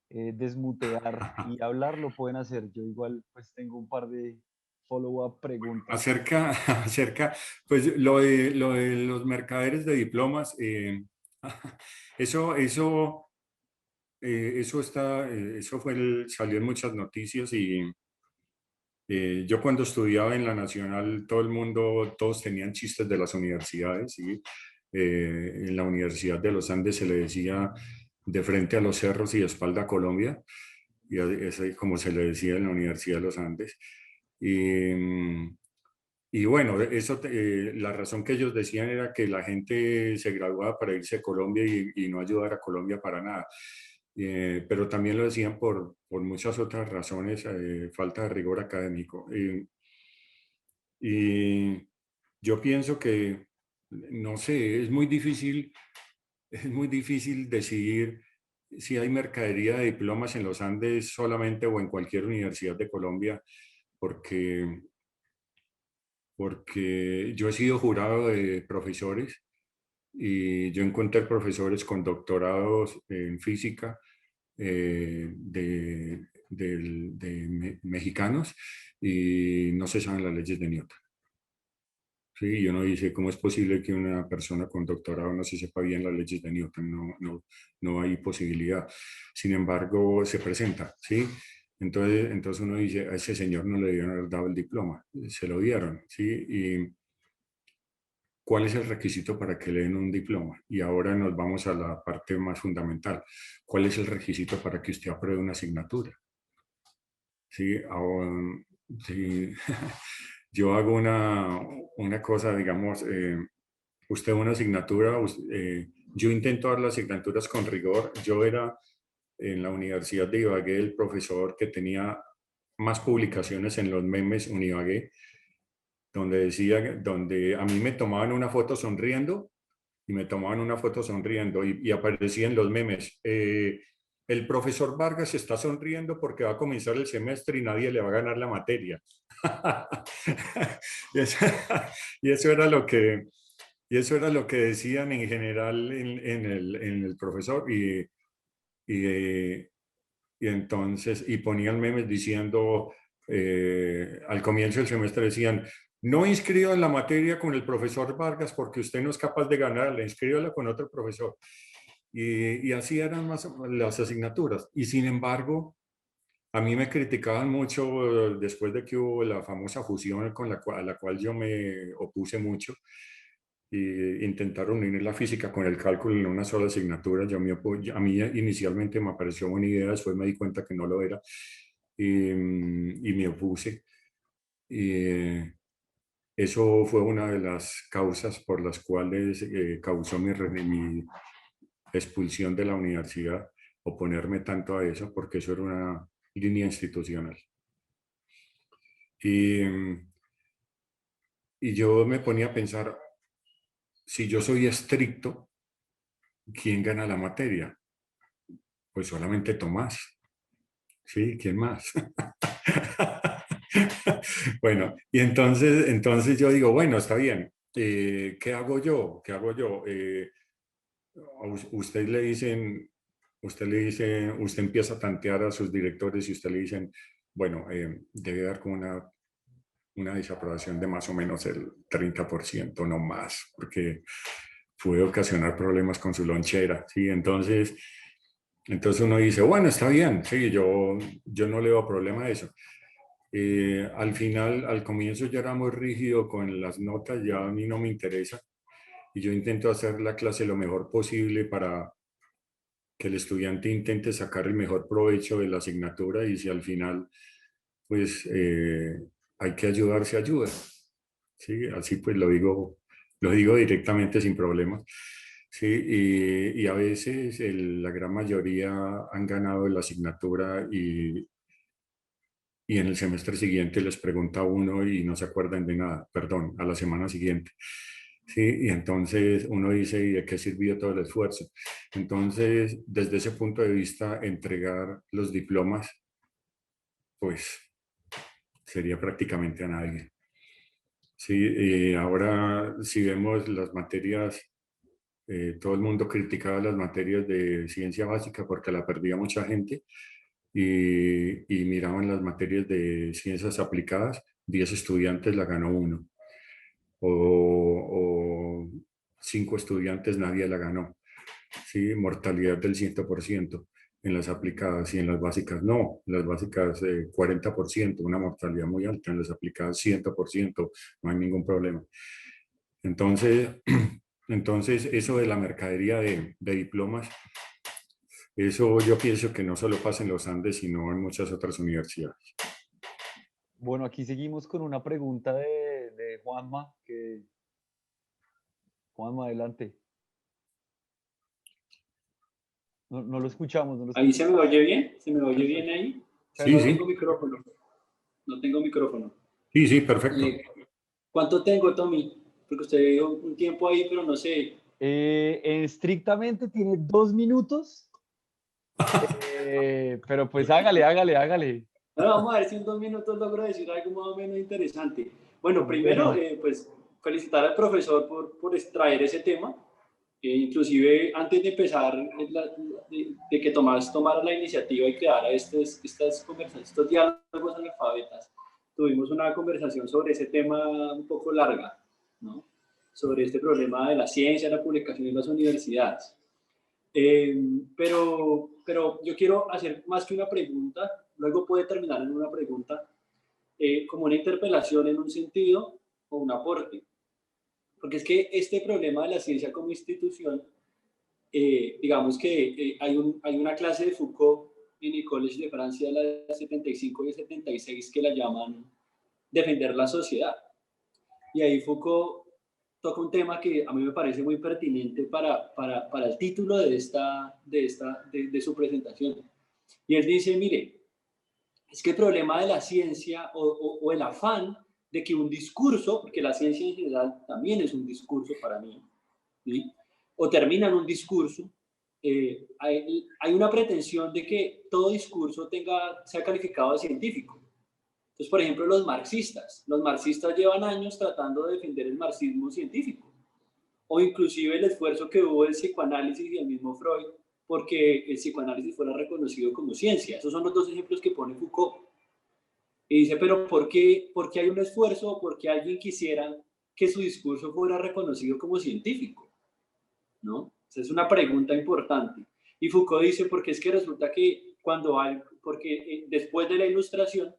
desmutear y hablar, lo pueden hacer. Yo igual pues tengo un par de follow-up preguntas. Acerca, pues lo de los mercaderes de diplomas, eso, eso, eso salió en muchas noticias, y yo cuando estudiaba en la Nacional, todos tenían chistes de las universidades, ¿sí? En la Universidad de los Andes se le decía de frente a los cerros y de espalda a Colombia, y eso es como se le decía en la Universidad de los Andes. Y bueno, la razón que ellos decían era que la gente se graduaba para irse a Colombia y no ayudar a Colombia para nada. pero también lo decían por muchas otras razones, falta de rigor académico. Y yo pienso que, no sé, es muy difícil decidir si hay mercadería de diplomas en los Andes solamente o en cualquier universidad de Colombia, porque, porque yo he sido jurado de profesores y yo encontré profesores con doctorados en física mexicanos y no se saben las leyes de Newton. Sí, y uno dice, ¿cómo es posible que una persona con doctorado no se sepa bien las leyes de Newton? No hay posibilidad. Sin embargo, se presenta, ¿sí? Entonces uno dice, a ese señor no le dieron haber dado el diploma, se lo dieron, ¿sí? Y ¿cuál es el requisito para que le den un diploma? Y ahora nos vamos a la parte más fundamental. ¿Cuál es el requisito para que usted apruebe una asignatura? Sí, sí. Yo hago una cosa, digamos, usted una asignatura, yo intento dar las asignaturas con rigor. Yo era en la Universidad de Ibagué el profesor que tenía más publicaciones en los memes Unibagué, donde a mí me tomaban una foto sonriendo y me tomaban una foto sonriendo y aparecía en los memes. El profesor Vargas está sonriendo porque va a comenzar el semestre y nadie le va a ganar la materia. y, eso, y eso era lo que, y eso era lo que decían en general en el profesor y, y entonces, y ponían memes diciendo, al comienzo del semestre decían, no inscriba en la materia con el profesor Vargas porque usted no es capaz de ganarla, inscríbala con otro profesor. Y así eran más las asignaturas. Y sin embargo, a mí me criticaban mucho después de que hubo la famosa fusión a la cual yo me opuse mucho y intentaron unir la física con el cálculo en una sola asignatura. A mí inicialmente me pareció buena idea, después me di cuenta que no lo era y me opuse. Y eso fue una de las causas por las cuales causó mi expulsión de la universidad, oponerme tanto a eso, porque eso era una línea institucional. Y, y yo me ponía a pensar, si yo soy estricto, ¿quién gana la materia? Pues solamente Tomás. ¿Sí? ¿Quién más? Bueno, y entonces yo digo, bueno, está bien. ¿Qué hago yo? ¿Qué hago yo? Usted le dicen, usted empieza a tantear a sus directores y usted le dicen, bueno, debe dar como una desaprobación de más o menos el 30%, no más, porque puede ocasionar problemas con su lonchera, ¿sí? Entonces uno dice, bueno, está bien, sí, yo no le veo problema a eso. Al final, al comienzo yo era muy rígido con las notas, ya a mí no me interesa y yo intento hacer la clase lo mejor posible para que el estudiante intente sacar el mejor provecho de la asignatura y si al final, pues hay que ayudar, se ayuda. Sí, así pues lo digo directamente sin problemas. Sí, y a veces la gran mayoría han ganado la asignatura y en el semestre siguiente les pregunta a uno y no se acuerdan de nada, perdón, a la semana siguiente. Sí, y entonces uno dice, ¿y de qué sirvió todo el esfuerzo? Entonces, desde ese punto de vista, entregar los diplomas, pues sería prácticamente a nadie. Sí, y ahora si vemos las materias, todo el mundo criticaba las materias de ciencia básica porque la perdía mucha gente y miraban las materias de ciencias aplicadas, 10 estudiantes la ganó uno o 5 estudiantes nadie la ganó. Sí, mortalidad del 100% en las aplicadas y en las básicas no, en las básicas 40%, una mortalidad muy alta, en las aplicadas 100%, no hay ningún problema. Entonces, entonces eso de la mercadería de diplomas, eso yo pienso que no solo pasa en los Andes, sino en muchas otras universidades. Bueno, aquí seguimos con una pregunta de Juanma, que Juanma, adelante. No lo escuchamos, no lo ¿Ahí se me escuchamos. oye bien? ¿Se me oye bien Perfecto. ahí? Sí, No Perfecto. sí, tengo micrófono. No tengo micrófono. sí, sí, perfecto. Eh, ¿Cuánto tengo, Tommy? Porque usted dio un tiempo ahí, pero no sé. Estrictamente tiene 2 minutos, pero pues hágale, hágale, hágale. Bueno, vamos a ver si en 2 minutos logro decir algo más o menos interesante. Bueno, primero, Bueno, pues felicitar al profesor por extraer ese tema. Inclusive, antes de empezar, de que Tomás tomara la iniciativa y creara estas conversaciones, estos diálogos analfabetas, tuvimos una conversación sobre ese tema un poco larga, ¿no? Sobre este problema de la ciencia, la publicación en las universidades. Eh, pero yo quiero hacer más que una pregunta, luego puede terminar en una pregunta, como una interpelación en un sentido o un aporte. Porque es que este problema de la ciencia como institución, digamos que hay una clase de Foucault en el College de Francia, la de 75 y 76, que la llaman defender la sociedad. Y ahí Foucault toca un tema que a mí me parece muy pertinente para el título de su presentación. Y él dice, mire, es que el problema de la ciencia o el afán de que un discurso, porque la ciencia en general también es un discurso para mí, ¿sí? O termina en un discurso, hay una pretensión de que todo discurso sea calificado de científico. Entonces, por ejemplo, los marxistas llevan años tratando de defender el marxismo científico, o inclusive el esfuerzo que hubo del psicoanálisis y el mismo Freud porque el psicoanálisis fuera reconocido como ciencia. Esos son los dos ejemplos que pone Foucault. Y dice, pero ¿por qué hay un esfuerzo? ¿Por qué alguien quisiera que su discurso fuera reconocido como científico? ¿No? Esa es una pregunta importante. Y Foucault dice, porque es que resulta que porque después de la ilustración,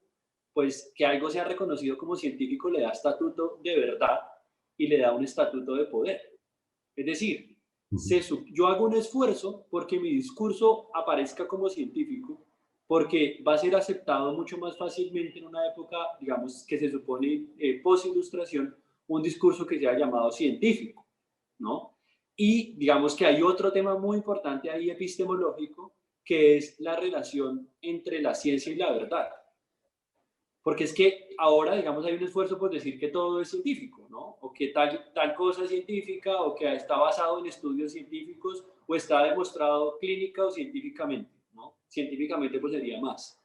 pues que algo sea reconocido como científico le da estatuto de verdad y le da un estatuto de poder. Es decir, yo hago un esfuerzo porque mi discurso aparezca como científico, porque va a ser aceptado mucho más fácilmente en una época, digamos, que se supone post-ilustración, un discurso que sea llamado científico, ¿no? Y digamos que hay otro tema muy importante ahí epistemológico, que es la relación entre la ciencia y la verdad. Porque es que ahora, digamos, hay un esfuerzo por decir que todo es científico, ¿no? O que tal cosa es científica, o que está basado en estudios científicos, o está demostrado clínica o científicamente, ¿no? Científicamente pues sería más.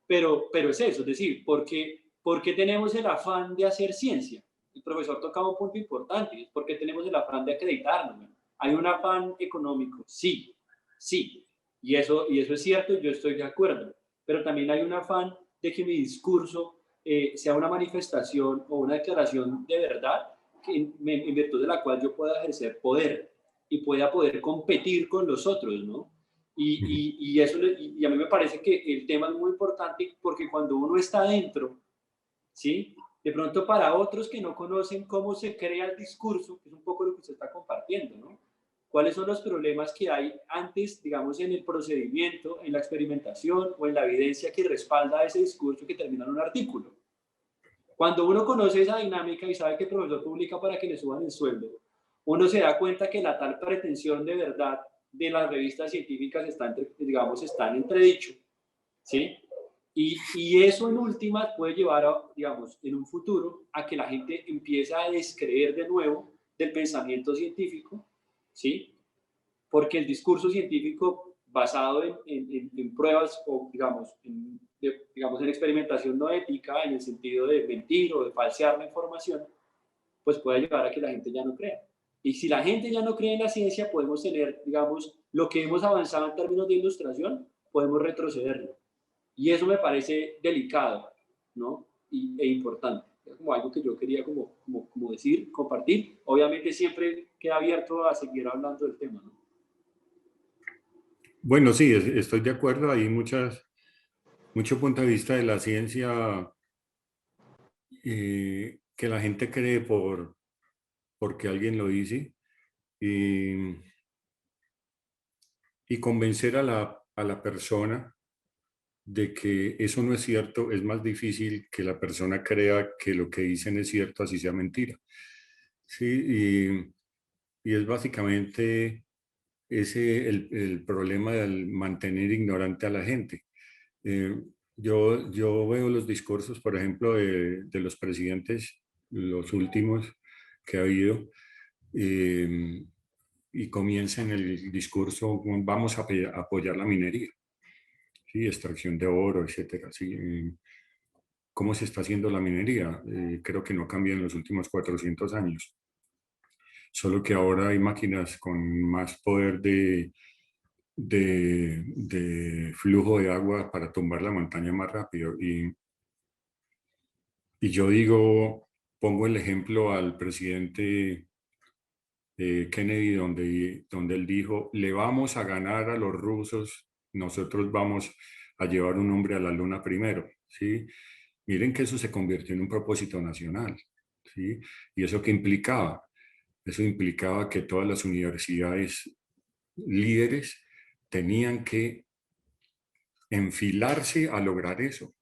Pero es eso, es decir, ¿por qué tenemos el afán de hacer ciencia? El profesor tocaba un punto importante, es porque tenemos el afán de acreditarnos, ¿no? Hay un afán económico, sí, sí, y eso es cierto, yo estoy de acuerdo, pero también hay un afán de que mi discurso sea una manifestación o una declaración de verdad en virtud de la cual yo pueda ejercer poder y pueda poder competir con los otros, ¿no? Y a mí me parece que el tema es muy importante porque cuando uno está dentro, ¿sí? De pronto para otros que no conocen cómo se crea el discurso, que es un poco lo que usted está compartiendo, ¿no? ¿Cuáles son los problemas que hay antes, digamos, en el procedimiento, en la experimentación o en la evidencia que respalda ese discurso que termina en un artículo? Cuando uno conoce esa dinámica y sabe que el profesor publica para que le suban el sueldo, uno se da cuenta que la tal pretensión de verdad de las revistas científicas está en entredicho, ¿sí? Y eso en últimas puede llevar, digamos, en un futuro a que la gente empiece a descreer de nuevo del pensamiento científico, ¿sí? Porque el discurso científico basado en pruebas o, digamos, en experimentación no ética, en el sentido de mentir o de falsear la información, pues puede llevar a que la gente ya no crea. Y si la gente ya no cree en la ciencia, podemos tener, digamos, lo que hemos avanzado en términos de ilustración, podemos retrocederlo. Y eso me parece delicado, ¿no? E importante. Es como algo que yo quería como decir, compartir. Obviamente siempre queda abierto a seguir hablando del tema, ¿no? Bueno, sí, estoy de acuerdo. Hay mucho punto de vista de la ciencia que la gente cree porque alguien lo dice y, y convencer a la persona de que eso no es cierto es más difícil que la persona crea que lo que dicen es cierto, así sea mentira. Sí, y es básicamente el problema del mantener ignorante a la gente. Eh, yo veo los discursos, por ejemplo, de los presidentes, los últimos que ha habido, eh, y comienza en el discurso, vamos a apoyar la minería, ¿sí? Extracción de oro, etcétera. ¿Sí? ¿Cómo se está haciendo la minería? Creo que no cambia en los últimos 400 años. Solo que ahora hay máquinas con más poder de flujo de agua para tumbar la montaña más rápido. Y yo digo, pongo el ejemplo al presidente Kennedy, donde él dijo, le vamos a ganar a los rusos, nosotros vamos a llevar un hombre a la luna primero, ¿sí? Miren que eso se convirtió en un propósito nacional, ¿sí? ¿Y eso qué implicaba? Eso implicaba que todas las universidades líderes tenían que enfilarse a lograr eso.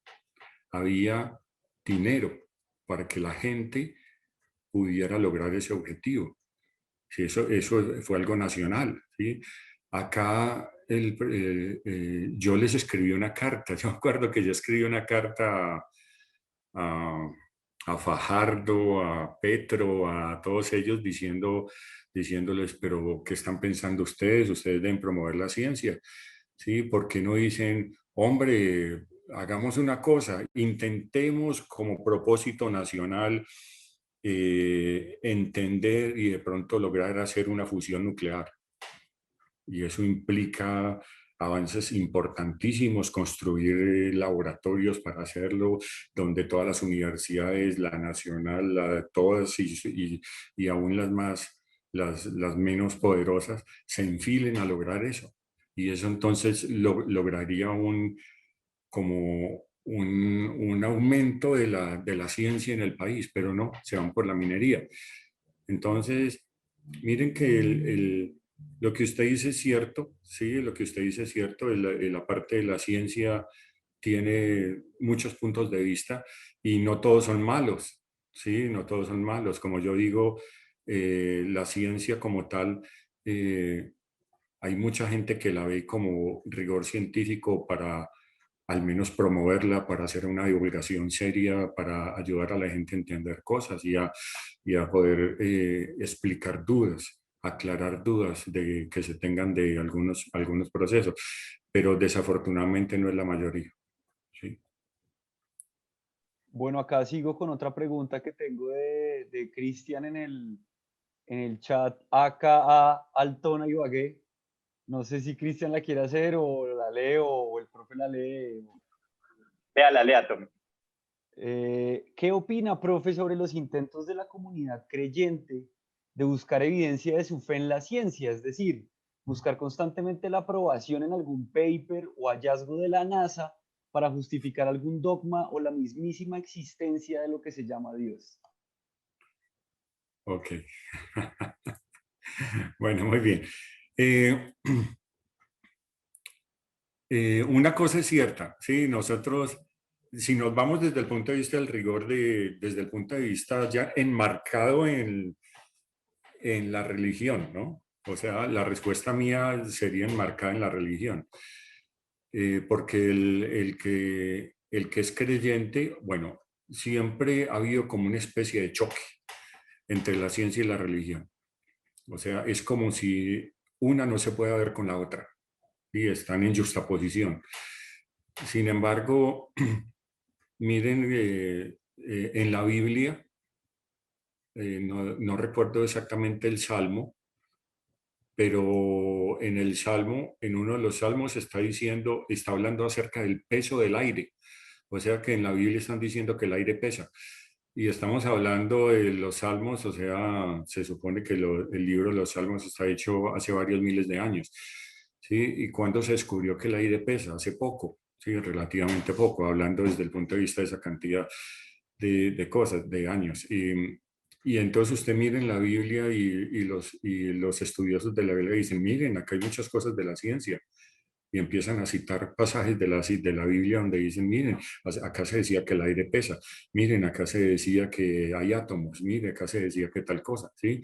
Había dinero para que la gente pudiera lograr ese objetivo. Sí, eso fue algo nacional. ¿Sí? Acá yo les escribí una carta. Yo me acuerdo que yo escribí una carta a, a Fajardo, a Petro, a todos ellos diciéndoles, pero ¿qué están pensando ustedes? Ustedes deben promover la ciencia. ¿Sí? ¿Por qué no dicen, hombre, hagamos una cosa, intentemos como propósito nacional entender y de pronto lograr hacer una fusión nuclear? Y eso implica avances importantísimos, construir laboratorios para hacerlo, donde todas las universidades, la nacional, todas y aún las más, las menos poderosas, se enfilen a lograr eso. Y eso entonces lograría como un aumento de la ciencia en el país, pero no, se van por la minería. Entonces, miren que lo que usted dice es cierto, sí, lo que usted dice es cierto, la parte de la ciencia tiene muchos puntos de vista y no todos son malos, sí, no todos son malos. Como yo digo, la ciencia como tal, hay mucha gente que la ve como rigor científico para al menos promoverla, para hacer una divulgación seria, para ayudar a la gente a entender cosas y a poder explicar dudas, aclarar dudas que se tengan de algunos procesos. Pero desafortunadamente no es la mayoría. ¿Sí? Bueno, acá sigo con otra pregunta que tengo de Cristian en el chat. AKA Altona Ibagué. No sé si Cristian la quiere hacer o la lee o el profe la lee. Lea, Tommy. ¿Qué opina, profe, sobre los intentos de la comunidad creyente de buscar evidencia de su fe en la ciencia? Es decir, buscar constantemente la aprobación en algún paper o hallazgo de la NASA para justificar algún dogma o la mismísima existencia de lo que se llama Dios. Ok. Bueno, muy bien. Una cosa es cierta, ¿sí? Nosotros, si nos vamos desde el punto de vista del rigor, desde el punto de vista ya enmarcado en la religión, ¿no? O sea, la respuesta mía sería enmarcada en la religión. Porque el que es creyente, bueno, siempre ha habido como una especie de choque entre la ciencia y la religión. O sea, es como si una no se puede ver con la otra y están en justaposición. Sin embargo, miren, en la Biblia, no recuerdo exactamente el salmo, pero en el salmo, en uno de los salmos está diciendo, está hablando acerca del peso del aire. O sea que en la Biblia están diciendo que el aire pesa. Y estamos hablando de los salmos, o sea, se supone que el libro de los salmos está hecho hace varios miles de años. ¿Sí? ¿Y cuándo se descubrió que el aire pesa? Hace poco, ¿sí? Relativamente poco, hablando desde el punto de vista de esa cantidad de cosas, de años. Y entonces usted mire en la Biblia y los estudiosos de la Biblia dicen, miren, acá hay muchas cosas de la ciencia. Y empiezan a citar pasajes de la Biblia donde dicen, miren, acá se decía que el aire pesa, miren, acá se decía que hay átomos, miren, acá se decía que tal cosa, ¿sí?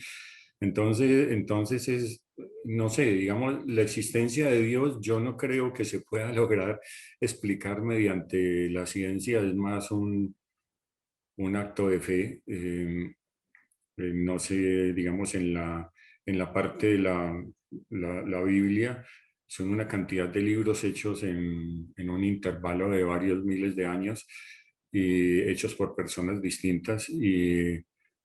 Entonces es, no sé, digamos, la existencia de Dios yo no creo que se pueda lograr explicar mediante la ciencia, es más un acto de fe. No sé, digamos, en la parte de la Biblia, son una cantidad de libros hechos en un intervalo de varios miles de años y hechos por personas distintas y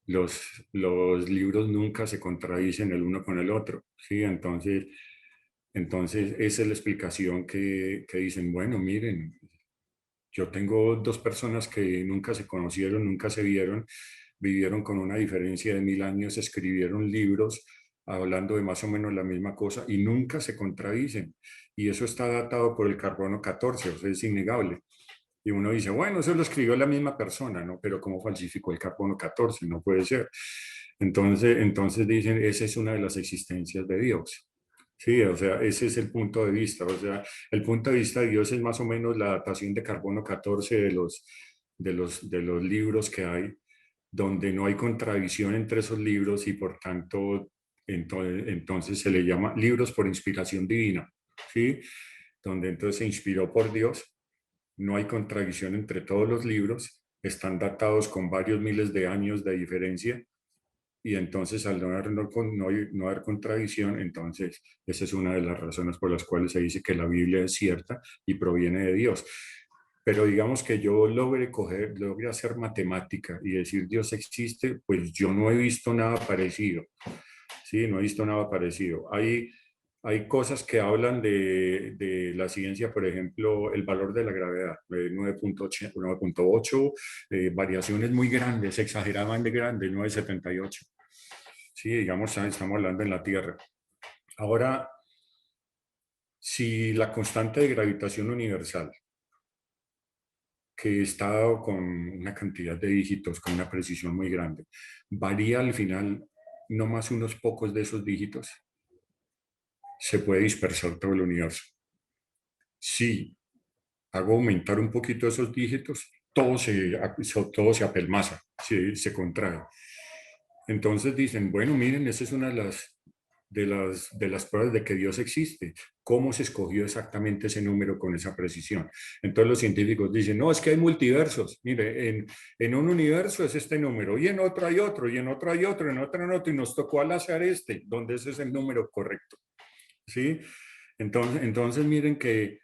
los libros nunca se contradicen el uno con el otro, ¿sí? Entonces esa es la explicación que dicen, bueno, miren, yo tengo dos personas que nunca se conocieron, nunca se vieron, vivieron con una diferencia de 1000 años, escribieron libros hablando de más o menos la misma cosa y nunca se contradicen. Y eso está datado por el carbono 14, o sea, es innegable. Y uno dice, bueno, eso lo escribió la misma persona, ¿no? Pero ¿cómo falsificó el carbono 14? No puede ser. Entonces dicen, esa es una de las existencias de Dios. Sí, o sea, ese es el punto de vista. O sea, el punto de vista de Dios es más o menos la datación de carbono 14 de los libros que hay, donde no hay contradicción entre esos libros y por tanto, entonces se le llama libros por inspiración divina. ¿Sí? Donde entonces se inspiró por Dios, no hay contradicción entre todos los libros, están datados con varios miles de años de diferencia y entonces al no haber contradicción, entonces esa es una de las razones por las cuales se dice que la Biblia es cierta y proviene de Dios. Pero digamos que yo logre hacer matemática y decir Dios existe, pues yo no he visto nada parecido. Sí, no he visto nada parecido. Hay cosas que hablan de la ciencia, por ejemplo, el valor de la gravedad, 9.8, variaciones muy grandes, exageradamente grandes, 9.78. Sí, digamos, estamos hablando en la Tierra. Ahora, si la constante de gravitación universal, que está dado con una cantidad de dígitos, con una precisión muy grande, varía al final no más unos pocos de esos dígitos, se puede dispersar todo el universo. Si hago aumentar un poquito esos dígitos, todo se apelmaza, se contrae. Entonces dicen, bueno, miren, esa es una de las pruebas de que Dios existe. ¿Cómo se escogió exactamente ese número con esa precisión? Entonces los científicos dicen, no, es que hay multiversos. Mire, en un universo es este número, y en otro hay otro, y en otro hay otro, en otro, y nos tocó al azar donde ese es el número correcto. ¿Sí? Entonces miren que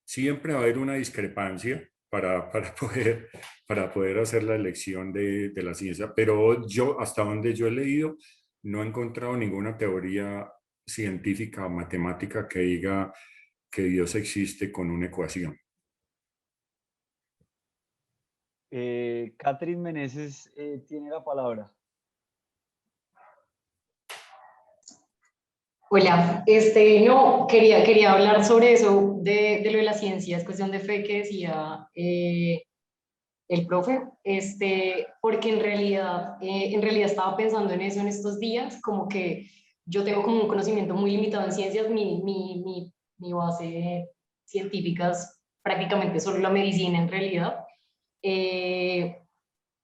siempre va a haber una discrepancia para poder hacer la elección de la ciencia, pero yo, hasta donde yo he leído, no he encontrado ninguna teoría científica o matemática que diga que Dios existe con una ecuación. Catherine Meneses tiene la palabra. Hola, no, quería hablar sobre eso, de lo de la ciencia, es cuestión de fe que decía el profe, porque en realidad estaba pensando en eso en estos días, como que yo tengo como un conocimiento muy limitado en ciencias, mi base científica es prácticamente solo la medicina en realidad.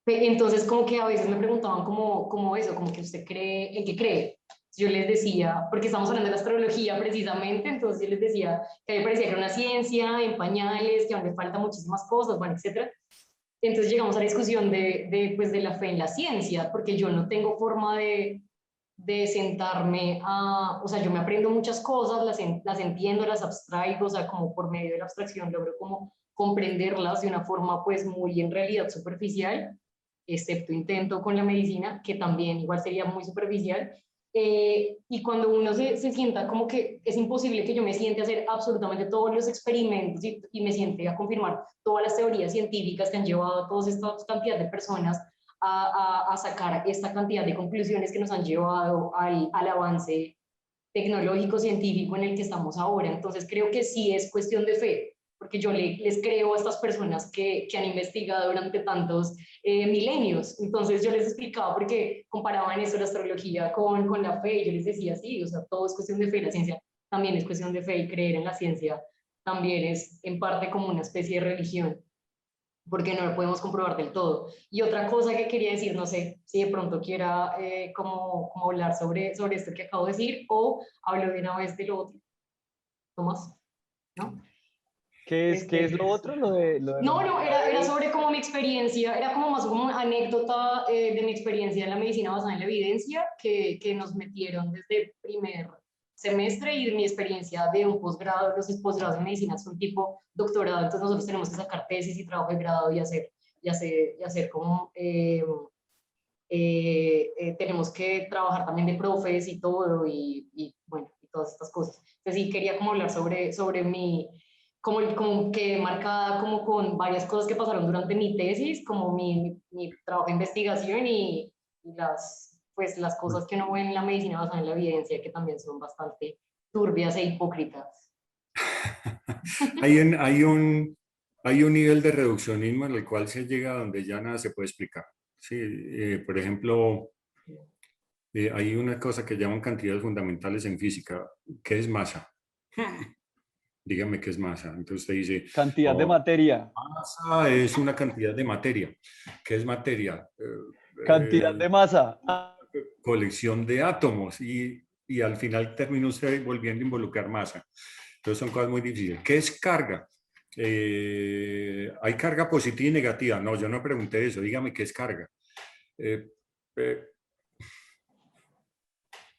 Entonces como que a veces me preguntaban como eso, como que usted cree, ¿en qué cree? Yo les decía, porque estamos hablando de la astrología precisamente, entonces yo les decía que a mí me parecía que era una ciencia en pañales, que aún le faltan muchísimas cosas, bueno, etcétera. Entonces llegamos a la discusión pues de la fe en la ciencia, porque yo no tengo forma de sentarme o sea, yo me aprendo muchas cosas, las entiendo, las abstraigo, o sea, como por medio de la abstracción logro como comprenderlas de una forma pues muy en realidad superficial, excepto intento con la medicina, que también igual sería muy superficial. Y cuando uno se sienta como que es imposible que yo me siente a hacer absolutamente todos los experimentos y me siente a confirmar todas las teorías científicas que han llevado a todas estas cantidad de personas a sacar esta cantidad de conclusiones que nos han llevado al avance tecnológico científico en el que estamos ahora. Entonces creo que sí es cuestión de fe, porque yo les creo a estas personas que han investigado durante tantos milenios. Entonces yo les explicaba, porque comparaban eso, la astrología con la fe, y yo les decía, sí, o sea, todo es cuestión de fe, la ciencia también es cuestión de fe, y creer en la ciencia también es en parte como una especie de religión. porque no lo podemos comprobar del todo. Y otra cosa que quería decir, no sé si de pronto quiera como hablar sobre esto que acabo de decir o hablo de una vez de lo otro. Tomás, ¿no? ¿Qué es lo otro? Lo de la No, era enfermedades. sobre como mi experiencia, era como más como una anécdota de mi experiencia en la medicina basada en la evidencia que nos metieron desde primer semestre y de mi experiencia de un posgrado. Los posgrados en medicina son tipo doctorado, entonces nosotros tenemos que sacar tesis y trabajo de grado y hacer como tenemos que trabajar también de profes y todo, y bueno, y todas estas cosas. Entonces sí quería como hablar sobre mi, como que marcada como con varias cosas que pasaron durante mi tesis, como mi trabajo de investigación y pues, las cosas que uno ve en la medicina basada en la evidencia, que también son bastante turbias e hipócritas. Hay un, hay un, hay un nivel de reduccionismo en el cual se llega a donde ya nada se puede explicar. Sí, por ejemplo, hay una cosa que llaman cantidades fundamentales en física. ¿Qué es masa? Dígame qué es masa. Entonces usted dice, Cantidad de oh, materia. masa es una cantidad de materia. ¿Qué es materia? Cantidad de masa. Colección de átomos y al final termina usted volviendo a involucrar masa. Entonces son cosas muy difíciles. ¿Qué es carga? ¿Hay carga positiva y negativa? No, yo no pregunté eso. Dígame qué es carga. Eh, eh,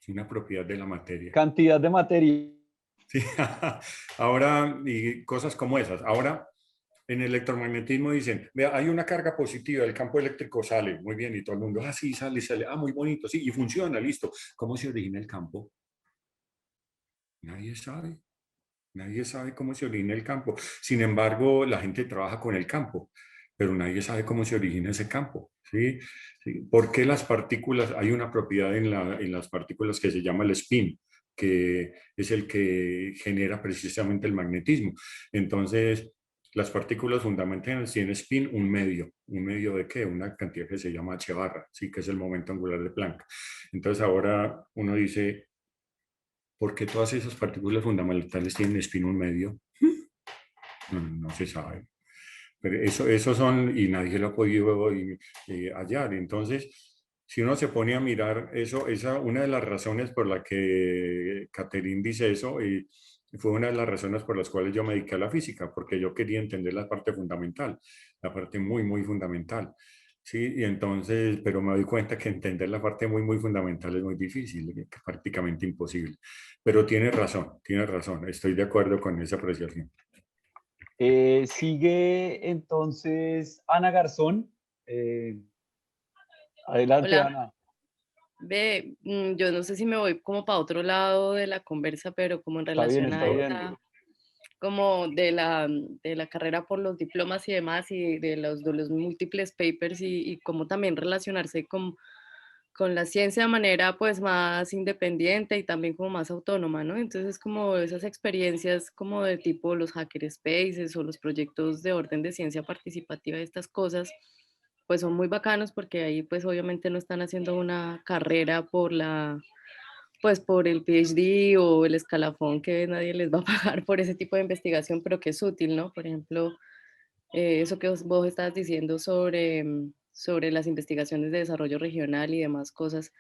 una propiedad de la materia. Cantidad de materia. Sí. Ahora, y cosas como esas. Ahora, en electromagnetismo dicen, vea, hay una carga positiva, el campo eléctrico sale, muy bien, y todo el mundo, ah, sí, sale, sale, ah, muy bonito, sí, y funciona, listo. ¿Cómo se origina el campo? Nadie sabe. Nadie sabe cómo se origina el campo. Sin embargo, la gente trabaja con el campo, pero nadie sabe cómo se origina ese campo. ¿Sí? ¿Sí? ¿Por qué las partículas? Hay una propiedad en las partículas que se llama el spin, que es el que genera precisamente el magnetismo. Entonces, las partículas fundamentales tienen spin un medio. ¿Un medio de qué? Una cantidad que se llama h barra, ¿sí? Que es el momento angular de Planck. Entonces, ahora uno dice, ¿por qué todas esas partículas fundamentales tienen spin un medio? No, no se sabe. Pero eso son, y nadie lo ha podido hallar. Entonces, si uno se pone a mirar eso, una de las razones por la que Catherine dice eso, fue una de las razones por las cuales yo me dediqué a la física, porque yo quería entender la parte fundamental, la parte muy, muy fundamental. Sí, y entonces, pero me doy cuenta que entender la parte muy, muy fundamental es muy difícil, prácticamente imposible. Pero tiene razón, estoy de acuerdo con esa apreciación. Sigue entonces Ana Garzón. Adelante, Hola, Ana. ve, yo no sé si me voy como para otro lado de la conversa, pero como en Está bien, relación está a bien. esta, como de la carrera por los diplomas y demás, y de los múltiples papers y cómo también relacionarse con la ciencia de manera pues más independiente y también como más autónoma, ¿no? Entonces como esas experiencias como de tipo los hackerspaces o los proyectos de orden de ciencia participativa y estas cosas, pues son muy bacanos porque ahí pues obviamente no están haciendo una carrera pues por el PhD o el escalafón que nadie les va a pagar por ese tipo de investigación, pero que es útil, ¿no? Por ejemplo, eso que vos estabas diciendo sobre las investigaciones de desarrollo regional y demás cosas.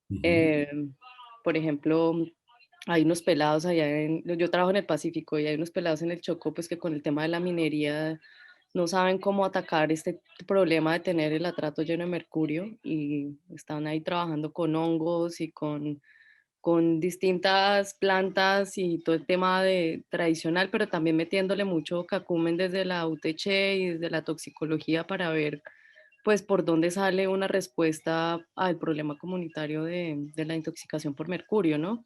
Uh -huh. eh, por ejemplo, hay unos pelados yo trabajo en el Pacífico y hay unos pelados en el Chocó, pues que con el tema de la minería no saben cómo atacar este problema de tener el atrato lleno de mercurio y están ahí trabajando con hongos y con distintas plantas y todo el tema tradicional, pero también metiéndole mucho cacumen desde la UTC y desde la toxicología para ver pues por dónde sale una respuesta al problema comunitario de la intoxicación por mercurio, ¿no?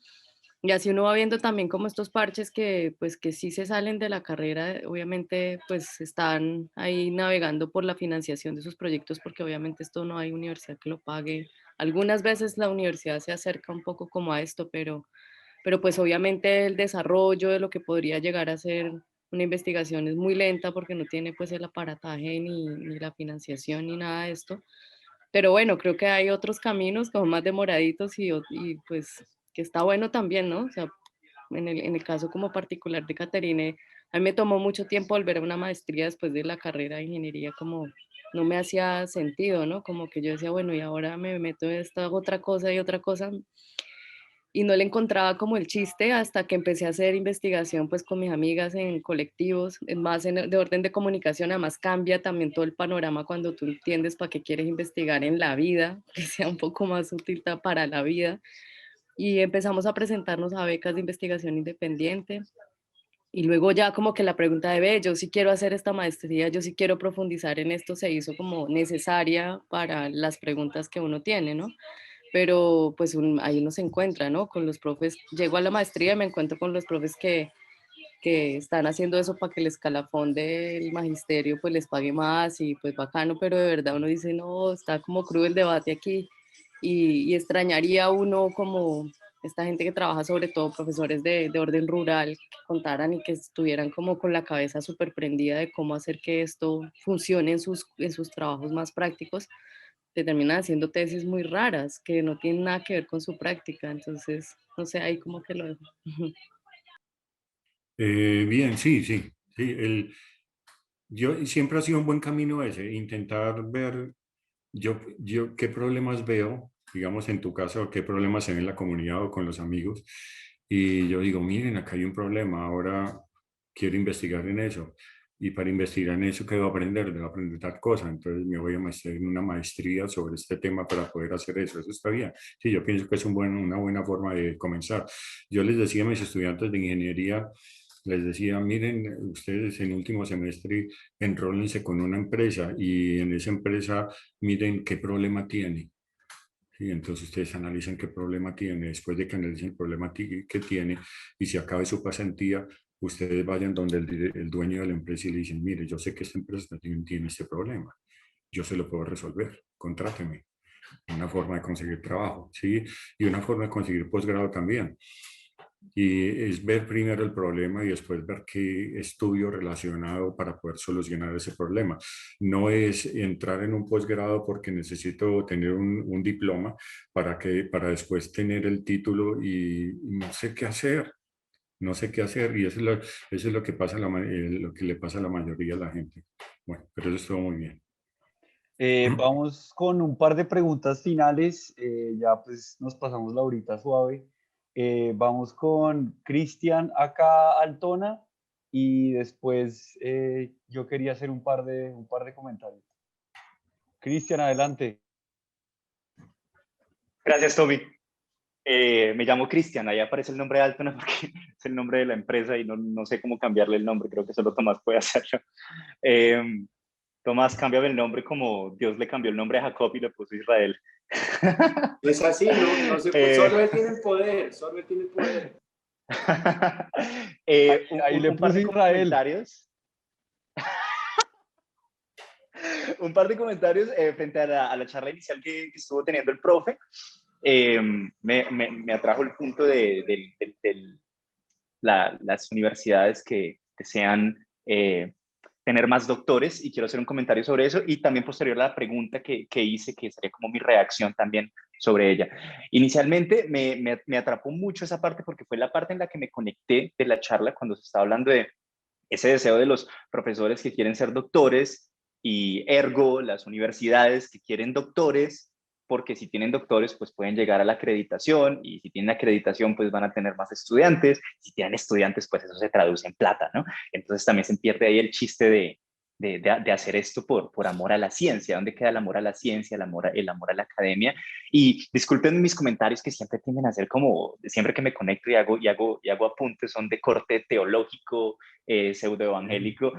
Y así uno va viendo también como estos parches pues que sí se salen de la carrera, obviamente pues están ahí navegando por la financiación de sus proyectos porque obviamente esto no hay universidad que lo pague. Algunas veces la universidad se acerca un poco como a esto, pero pues obviamente el desarrollo de lo que podría llegar a ser una investigación es muy lenta porque no tiene pues el aparataje ni la financiación ni nada de esto. Pero bueno, creo que hay otros caminos como más demoraditos y pues que está bueno también, ¿no? O sea, en el caso como particular de Caterine, A mí me tomó mucho tiempo volver a una maestría después de la carrera de ingeniería, como no me hacía sentido, ¿no? Como que yo decía, bueno, y ahora me meto en esta otra cosa y otra cosa, y no le encontraba como el chiste hasta que empecé a hacer investigación pues con mis amigas en colectivos, más de orden de comunicación. Además cambia también todo el panorama cuando tú entiendes para qué quieres investigar en la vida, que sea un poco más útil para la vida. Y empezamos a presentarnos a becas de investigación independiente. Y luego ya como que la pregunta de, ve, yo sí quiero hacer esta maestría, yo sí quiero profundizar en esto, se hizo como necesaria para las preguntas que uno tiene, ¿no? Pero pues ahí uno se encuentra, ¿no? Con los profes, llego a la maestría y me encuentro con los profes que están haciendo eso para que el escalafón del magisterio pues les pague más y pues bacano, pero de verdad uno dice, no, está como crudo el debate aquí y extrañaría uno como esta gente que trabaja, sobre todo profesores de orden rural, que contaran y que estuvieran como con la cabeza súper prendida de cómo hacer que esto funcione en sus trabajos más prácticos. Te terminan haciendo tesis muy raras que no tienen nada que ver con su práctica, entonces, no sé, ahí como que lo dejo. Bien, sí, sí, sí. Yo siempre ha sido un buen camino ese, intentar ver yo qué problemas veo, digamos en tu caso, qué problemas se ven en la comunidad o con los amigos. Y yo digo, miren, acá hay un problema, ahora quiero investigar en eso. Y para investigar en eso, ¿qué debo aprender? Debo aprender tal cosa. Entonces me voy a meter en una maestría sobre este tema para poder hacer eso. Eso está bien. Sí, yo pienso que es una buena forma de comenzar. Yo les decía a mis estudiantes de ingeniería, les decía, miren, ustedes en último semestre enrólense con una empresa y en esa empresa miren qué problema tiene. Y entonces ustedes analizan qué problema tiene. Después de que analicen el problema que tiene y se acabe su pasantía, ustedes vayan donde el dueño de la empresa y le dicen, mire, yo sé que esta empresa tiene este problema. Yo se lo puedo resolver. Contráteme. Una forma de conseguir trabajo, ¿sí? Y una forma de conseguir posgrado también. Y es ver primero el problema y después ver qué estudio relacionado para poder solucionar ese problema. No es entrar en un posgrado porque necesito tener un diploma para después tener el título y no sé qué hacer. No sé qué hacer y eso es lo que pasa lo que le pasa a la mayoría de la gente. Bueno, pero eso estuvo muy bien. Vamos con un par de preguntas finales. Ya pues nos pasamos la horita suave. Vamos con Cristian acá Altona y después yo quería hacer un par de comentarios. Cristian, adelante. Gracias, Tommy. Me llamo Cristian, ahí aparece el nombre de Altona porque es el nombre de la empresa y no sé cómo cambiarle el nombre, creo que solo Tomás puede hacerlo. Tomás, cámbiame el nombre como Dios le cambió el nombre a Jacob y le puso Israel. No es así, no se puede, solo él tiene el poder, solo él tiene el poder. Ahí le Un par puse de Israel. comentarios. Un par de comentarios frente a la charla inicial que estuvo teniendo el profe. Me atrajo el punto de las universidades que desean tener más doctores y quiero hacer un comentario sobre eso y también posterior a la pregunta que hice, que sería como mi reacción también sobre ella. Inicialmente me atrapó mucho esa parte porque fue la parte en la que me conecté de la charla cuando se estaba hablando de ese deseo de los profesores que quieren ser doctores y ergo las universidades que quieren doctores, porque si tienen doctores pues pueden llegar a la acreditación y si tienen acreditación pues van a tener más estudiantes, si tienen estudiantes pues eso se traduce en plata, ¿no? Entonces también se pierde ahí el chiste de hacer esto por amor a la ciencia. ¿Dónde queda el amor a la ciencia, el amor a la academia? Y disculpen mis comentarios que siempre tienden a ser como, siempre que me conecto y hago apuntes son de corte teológico, pseudoevangélico,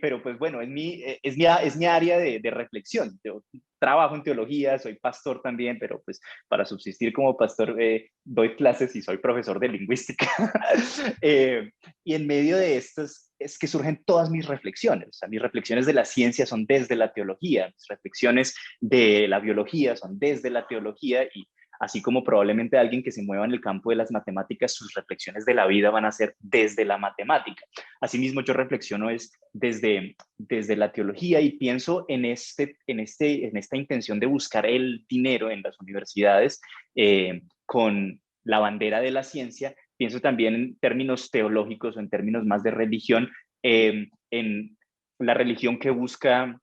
pero pues bueno, es mi área de reflexión. Yo trabajo en teología, soy pastor también, pero pues para subsistir como pastor doy clases y soy profesor de lingüística. Y en medio de estos es que surgen todas mis reflexiones. O sea, mis reflexiones de la ciencia son desde la teología, mis reflexiones de la biología son desde la teología y así como probablemente alguien que se mueva en el campo de las matemáticas, sus reflexiones de la vida van a ser desde la matemática. Asimismo, yo reflexiono es desde la teología y pienso en esta intención de buscar el dinero en las universidades con la bandera de la ciencia. Pienso también en términos teológicos o en términos más de religión, en la religión que busca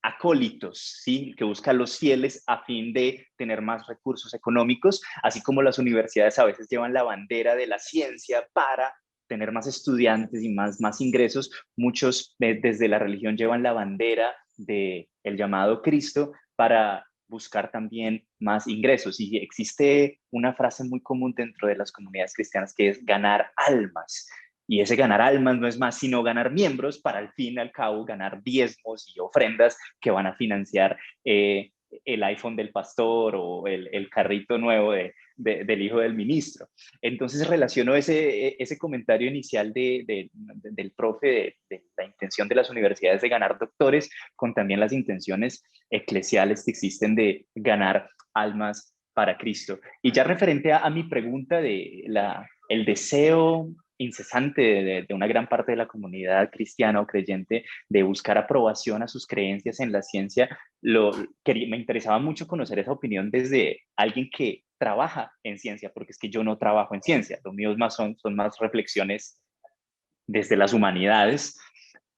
acólitos, ¿sí? Que busca a los fieles a fin de tener más recursos económicos, así como las universidades a veces llevan la bandera de la ciencia para tener más estudiantes y más ingresos. Muchos desde la religión llevan la bandera del llamado Cristo para buscar también más ingresos. Y existe una frase muy común dentro de las comunidades cristianas que es ganar almas. Y ese ganar almas no es más sino ganar miembros para al fin y al cabo ganar diezmos y ofrendas que van a financiar el iPhone del pastor o el carrito nuevo del hijo del ministro. Entonces relaciono ese comentario inicial del profe de la intención de las universidades de ganar doctores con también las intenciones eclesiales que existen de ganar almas para Cristo. Y ya referente a mi pregunta de el deseo incesante de una gran parte de la comunidad cristiana o creyente de buscar aprobación a sus creencias en la ciencia, me interesaba mucho conocer esa opinión desde alguien que trabaja en ciencia, porque es que yo no trabajo en ciencia, lo mío son más reflexiones desde las humanidades.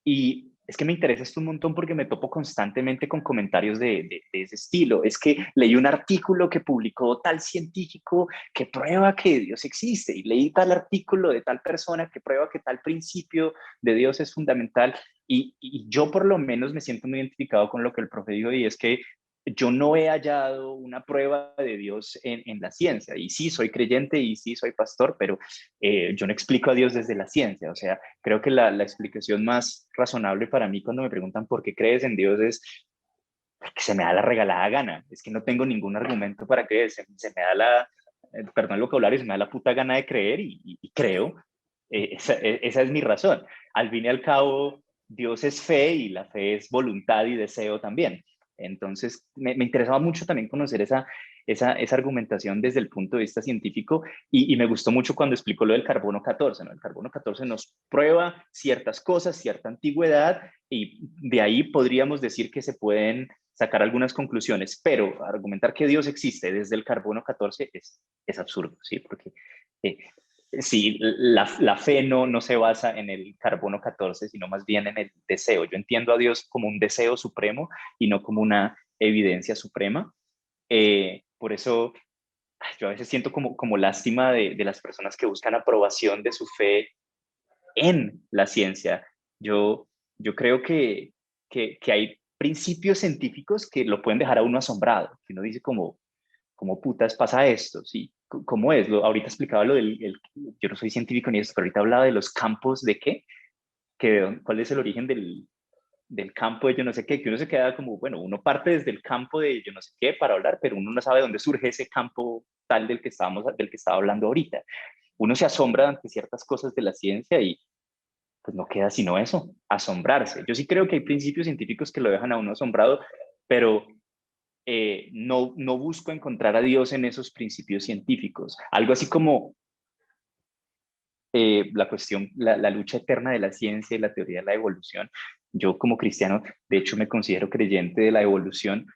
Y es que me interesa esto un montón porque me topo constantemente con comentarios de ese estilo. Es que leí un artículo que publicó tal científico que prueba que Dios existe y leí tal artículo de tal persona que prueba que tal principio de Dios es fundamental. Y yo por lo menos me siento muy identificado con lo que el profe dijo, y es que yo no he hallado una prueba de Dios en la ciencia. Y sí, soy creyente y sí, soy pastor, pero yo no explico a Dios desde la ciencia. O sea, creo que la explicación más razonable para mí cuando me preguntan por qué crees en Dios es que se me da la regalada gana. Es que no tengo ningún argumento para creer. Se me da perdón el vocabulario, se me da la puta gana de creer y creo. Esa es mi razón. Al fin y al cabo, Dios es fe y la fe es voluntad y deseo también. Entonces, me interesaba mucho también conocer esa argumentación desde el punto de vista científico y me gustó mucho cuando explicó lo del carbono 14, ¿no? El carbono 14 nos prueba ciertas cosas, cierta antigüedad y de ahí podríamos decir que se pueden sacar algunas conclusiones, pero argumentar que Dios existe desde el carbono 14 es absurdo, ¿sí? Porque sí, la fe no se basa en el carbono 14, sino más bien en el deseo. Yo entiendo a Dios como un deseo supremo y no como una evidencia suprema. Por eso yo a veces siento como lástima de las personas que buscan aprobación de su fe en la ciencia. Yo creo que hay principios científicos que lo pueden dejar a uno asombrado, que uno dice como putas pasa esto, ¿sí? ¿Cómo es? Ahorita explicaba lo yo no soy científico ni eso, pero ahorita hablaba de los campos de qué, cuál es el origen del campo de yo no sé qué, que uno se queda como, bueno, uno parte desde el campo de yo no sé qué para hablar, pero uno no sabe dónde surge ese campo tal del que estaba hablando ahorita. Uno se asombra ante ciertas cosas de la ciencia y pues no queda sino eso, asombrarse. Yo sí creo que hay principios científicos que lo dejan a uno asombrado, pero no busco encontrar a Dios en esos principios científicos. Algo así como la cuestión, la lucha eterna de la ciencia y la teoría de la evolución. Yo como cristiano, de hecho, me considero creyente de la evolución,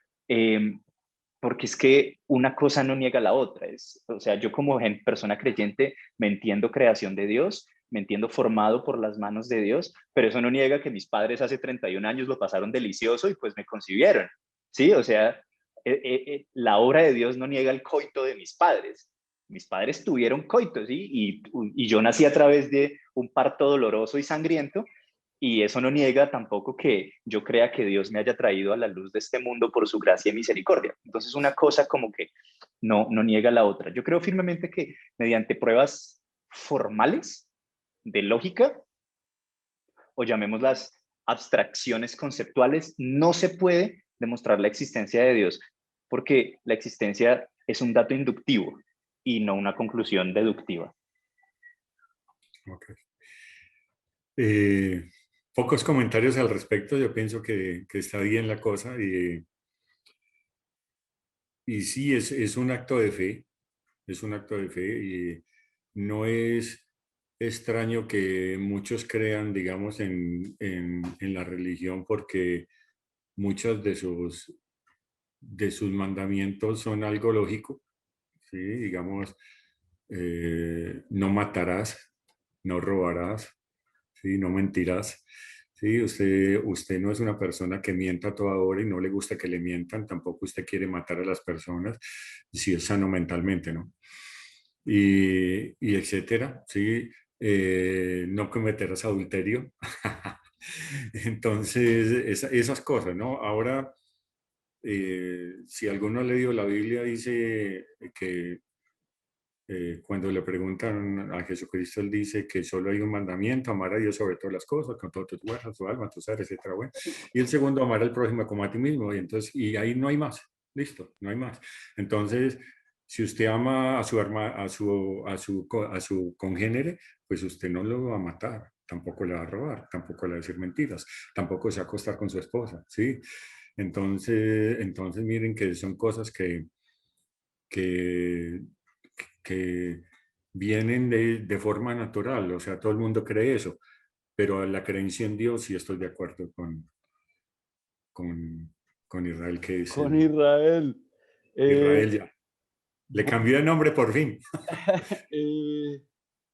porque es que una cosa no niega la otra. O sea, yo como persona creyente me entiendo creación de Dios, me entiendo formado por las manos de Dios, pero eso no niega que mis padres hace 31 años lo pasaron delicioso y pues me concibieron. Sí, o sea, la obra de Dios no niega el coito de mis padres. Mis padres tuvieron coito, ¿sí? Y yo nací a través de un parto doloroso y sangriento, y eso no niega tampoco que yo crea que Dios me haya traído a la luz de este mundo por su gracia y misericordia. Entonces una cosa como que no niega la otra. Yo creo firmemente que mediante pruebas formales de lógica, o llamémoslas abstracciones conceptuales, no se puede demostrar la existencia de Dios, porque la existencia es un dato inductivo y no una conclusión deductiva. Okay. Pocos comentarios al respecto. Yo pienso que está bien la cosa y sí, es un acto de fe. Es un acto de fe y no es extraño que muchos crean, digamos, en la religión porque muchos de sus mandamientos son algo lógico, ¿sí? Digamos, no matarás, no robarás, ¿sí? No mentirás. Sí, usted no es una persona que mienta a toda hora y no le gusta que le mientan, tampoco usted quiere matar a las personas, si es sano mentalmente, ¿no? Y etcétera, ¿sí? No cometerás adulterio. Entonces, esas cosas, ¿no? Ahora, si alguno ha leído la Biblia, dice que cuando le preguntan a Jesucristo, él dice que solo hay un mandamiento, amar a Dios sobre todas las cosas, con todo tu fuerza, tu alma, tu ser, etcétera. Bueno. Y el segundo, amar al prójimo como a ti mismo. Y, entonces, y ahí no hay más. Listo, no hay más. Entonces, si usted ama a su congénere, pues usted no lo va a matar, tampoco le va a robar, tampoco le va a decir mentiras, tampoco se va a acostar con su esposa, ¿sí? Entonces miren que son cosas que, que vienen de forma natural, o sea, todo el mundo cree eso, pero la creencia en Dios sí estoy de acuerdo con, con Israel, que es Con Israel. Israel ya. Le Bueno, cambió de nombre por fin.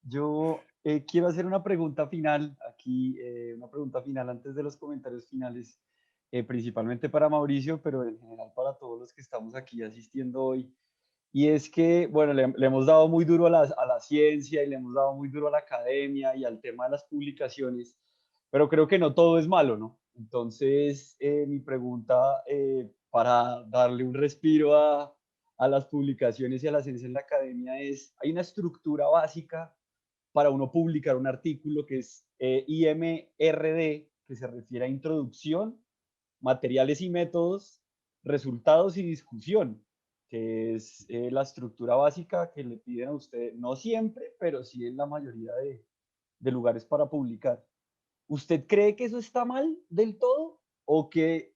yo quiero hacer una pregunta final aquí, una pregunta final antes de los comentarios finales, principalmente para Mauricio, pero en general para todos los que estamos aquí asistiendo hoy. Y es que, bueno, le hemos dado muy duro a la ciencia y le hemos dado muy duro a la academia y al tema de las publicaciones, pero creo que no todo es malo, ¿no? Entonces, mi pregunta para darle un respiro a las publicaciones y a la ciencia en la academia es, ¿hay una estructura básica para uno publicar un artículo que es IMRD, que se refiere a introducción, materiales y métodos, resultados y discusión, que es la estructura básica que le piden a usted, no siempre, pero sí en la mayoría de lugares para publicar? ¿Usted cree que eso está mal del todo o que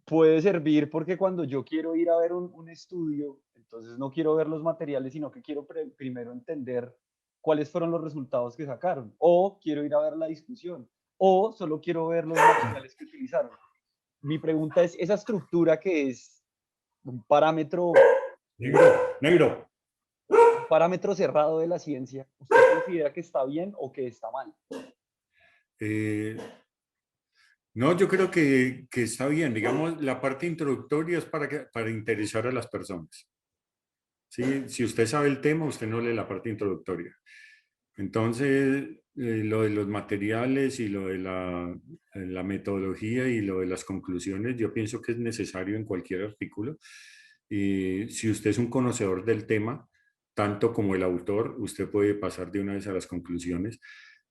puede servir porque cuando yo quiero ir a ver un estudio, entonces no quiero ver los materiales, sino que quiero primero entender cuáles fueron los resultados que sacaron, o quiero ir a ver la discusión, o solo quiero ver los materiales que utilizaron? Mi pregunta es, esa estructura que es un parámetro, Negro, negro. un parámetro cerrado de la ciencia, ¿usted considera que está bien o que está mal? Eh, no, yo creo que está bien. Digamos, la parte introductoria es para interesar a las personas. ¿Sí? Si usted sabe el tema, usted no lee la parte introductoria. Entonces, lo de los materiales y lo de la metodología y lo de las conclusiones, yo pienso que es necesario en cualquier artículo. Y si usted es un conocedor del tema, tanto como el autor, usted puede pasar de una vez a las conclusiones.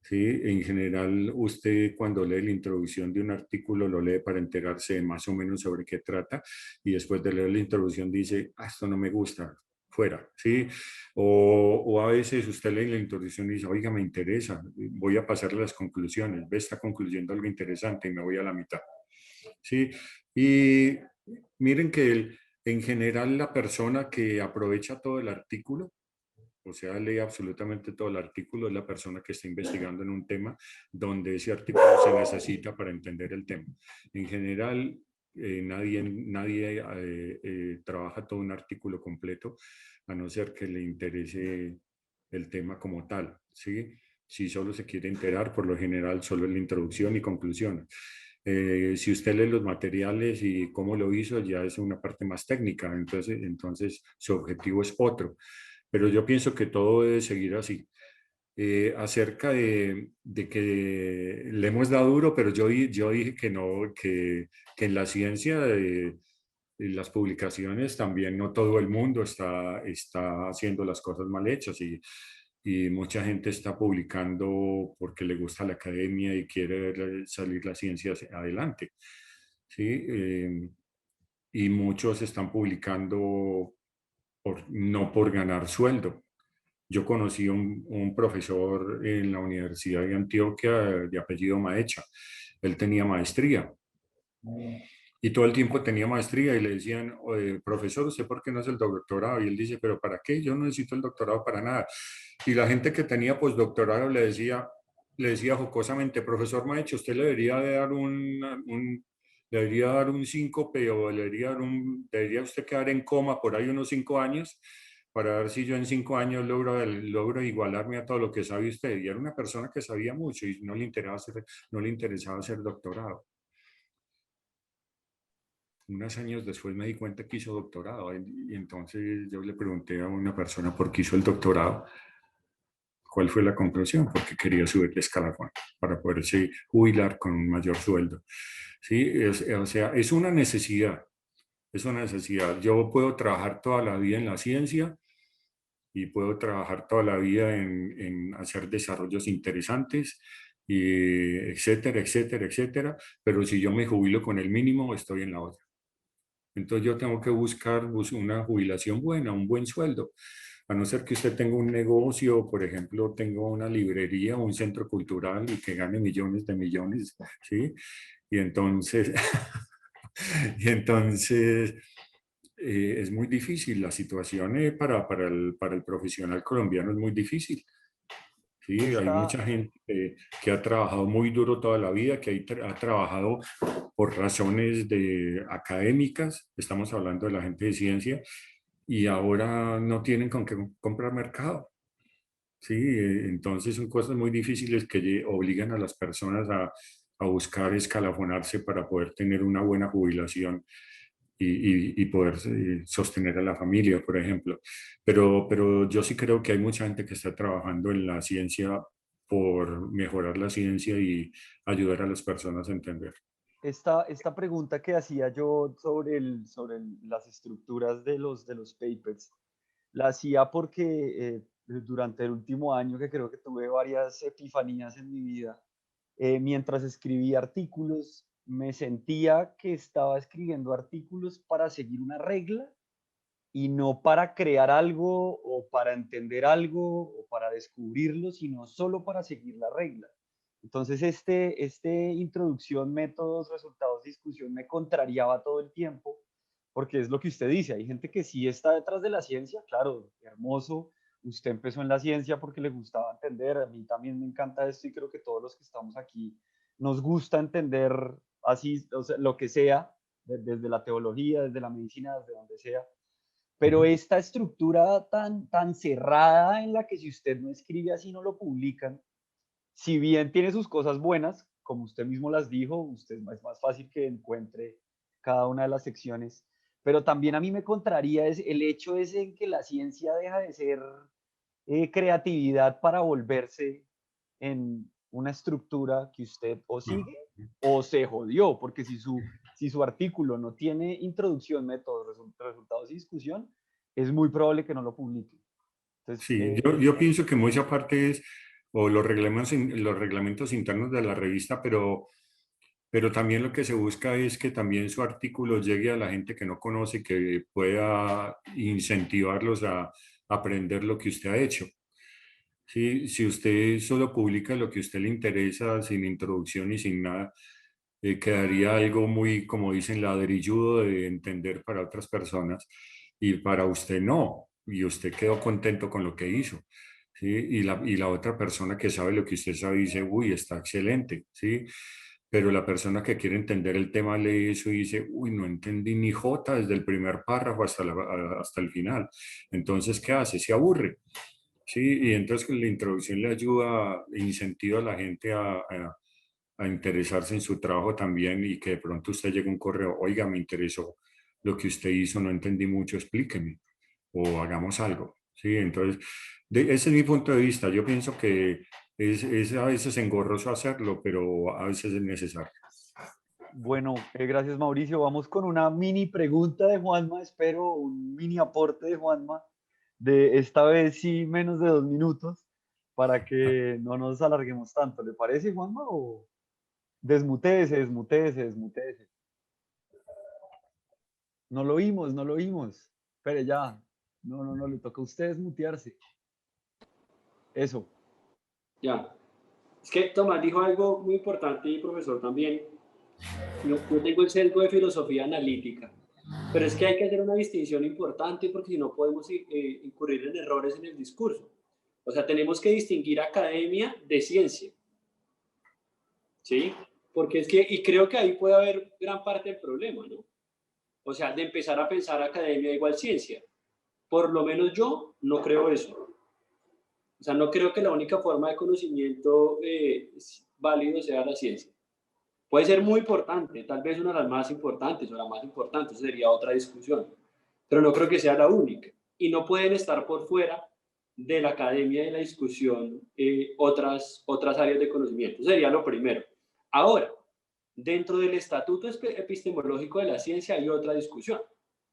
Sí, en general, usted cuando lee la introducción de un artículo lo lee para enterarse más o menos sobre qué trata y después de leer la introducción dice, ah, esto no me gusta, fuera, ¿sí? O a veces usted lee la introducción y dice, oiga, me interesa, voy a pasar las conclusiones, ve, está concluyendo algo interesante y me voy a la mitad, ¿sí? Y miren que en general la persona que aprovecha todo el artículo, o sea, lee absolutamente todo el artículo, es la persona que está investigando en un tema donde ese artículo se necesita para entender el tema. En general, nadie trabaja todo un artículo completo, a no ser que le interese el tema como tal, ¿sí? Si solo se quiere enterar, por lo general solo es la introducción y conclusión. Si usted lee los materiales y cómo lo hizo, ya es una parte más técnica, entonces su objetivo es otro. Pero yo pienso que todo debe seguir así. Acerca de que le hemos dado duro, pero yo dije que no, que en la ciencia en las publicaciones también no todo el mundo está haciendo las cosas mal hechas y mucha gente está publicando porque le gusta la academia y quiere ver salir la ciencia adelante. ¿Sí? Y muchos están publicando no por ganar sueldo. Yo conocí un profesor en la Universidad de Antioquia de apellido Maecha. Él tenía maestría y todo el tiempo tenía maestría y le decían, profesor, ¿usted por qué no es el doctorado? Y él dice, ¿pero para qué? Yo no necesito el doctorado para nada. Y la gente que tenía postdoctorado le decía jocosamente, profesor Maecha, usted le debería dar debería dar un síncope o debería usted quedar en coma por ahí unos 5 años para ver si yo en 5 años logro igualarme a todo lo que sabe usted. Y era una persona que sabía mucho y no le interesaba hacer doctorado. Unos años después me di cuenta que hizo doctorado y entonces yo le pregunté a una persona por qué hizo el doctorado, cuál fue la conclusión, porque quería subir de escalafón para poderse jubilar con un mayor sueldo. ¿Sí? O sea, es una necesidad, es una necesidad. Yo puedo trabajar toda la vida en la ciencia y puedo trabajar toda la vida en hacer desarrollos interesantes, y etcétera, etcétera, etcétera, pero si yo me jubilo con el mínimo, estoy en la olla. Entonces yo tengo que buscar una jubilación buena, un buen sueldo. A no ser que usted tenga un negocio, por ejemplo, tenga una librería o un centro cultural y que gane millones de millones, ¿sí? Y entonces, y entonces es muy difícil. La situación para el profesional colombiano es muy difícil. Sí, hay Esta, mucha gente que ha trabajado muy duro toda la vida, que ha trabajado por razones académicas, estamos hablando de la gente de ciencia, y ahora no tienen con qué comprar mercado. Sí, entonces son cosas muy difíciles que obligan a las personas a buscar escalafonarse para poder tener una buena jubilación y poder sostener a la familia, por ejemplo. Pero yo sí creo que hay mucha gente que está trabajando en la ciencia por mejorar la ciencia y ayudar a las personas a entender. esta pregunta que hacía yo sobre, las estructuras de los papers, la hacía porque durante el último año, que creo que tuve varias epifanías en mi vida, mientras escribía artículos, me sentía que estaba escribiendo artículos para seguir una regla y no para crear algo o para entender algo o para descubrirlo, sino solo para seguir la regla. Entonces, este introducción, métodos, resultados, discusión me contrariaba todo el tiempo, porque es lo que usted dice, hay gente que sí está detrás de la ciencia, claro, hermoso, usted empezó en la ciencia porque le gustaba entender, a mí también me encanta esto y creo que todos los que estamos aquí nos gusta entender así, o sea, lo que sea, desde la teología, desde la medicina, desde donde sea, pero esta estructura tan cerrada en la que si usted no escribe así no lo publican, si bien tiene sus cosas buenas, como usted mismo las dijo, usted es más fácil que encuentre cada una de las secciones, pero también a mí me contraría es el hecho es en que la ciencia deja de ser creatividad para volverse en una estructura que usted o sigue o se jodió, porque si su artículo no tiene introducción, métodos, resultados y discusión, es muy probable que no lo publique. Entonces, Sí, yo pienso que mucha parte es o los reglamentos internos de la revista, pero también lo que se busca es que también su artículo llegue a la gente que no conoce, que pueda incentivarlos a aprender lo que usted ha hecho. Sí, si usted solo publica lo que a usted le interesa, sin introducción y sin nada, quedaría algo muy, como dicen, ladrilludo de entender para otras personas y para usted no. Y usted quedó contento con lo que hizo. ¿Sí? Y la otra persona que sabe lo que usted sabe dice, uy, está excelente. ¿Sí? Pero la persona que quiere entender el tema lee eso y dice, uy, no entendí ni jota desde el primer párrafo hasta el final. Entonces, ¿qué hace? Se aburre. Sí, y entonces la introducción le ayuda, incentiva a la gente a interesarse en su trabajo también y que de pronto usted llegue un correo, oiga, me interesó lo que usted hizo, no entendí mucho, explíqueme o hagamos algo. Sí, entonces, ese es mi punto de vista. Yo pienso que es a veces engorroso hacerlo, pero a veces es necesario. bueno, gracias Mauricio. Vamos con una mini pregunta de Juanma, espero un mini aporte de Juanma, de esta vez sí menos de 2 minutos, para que no nos alarguemos tanto. ¿Le parece, Juanma? O desmutéese, desmutéese, desmutéese. No lo oímos, no lo oímos. Espere, ya. No, le toca a usted desmutearse. Eso. Ya. Es que Tomás dijo algo muy importante y profesor también. Yo tengo el sesgo de filosofía analítica, pero es que hay que hacer una distinción importante porque si no podemos incurrir en errores en el discurso. O sea, tenemos que distinguir academia de ciencia. ¿Sí? Porque es que, y creo que ahí puede haber gran parte del problema, ¿no? O sea, de empezar a pensar academia igual ciencia. Por lo menos yo no creo eso. O sea, no creo que la única forma de conocimiento válido sea la ciencia. Puede ser muy importante, tal vez una de las más importantes o la más importante, eso sería otra discusión, pero no creo que sea la única. Y no pueden estar por fuera de la academia y de la discusión otras áreas de conocimiento. Eso sería lo primero. Ahora, dentro del estatuto epistemológico de la ciencia hay otra discusión,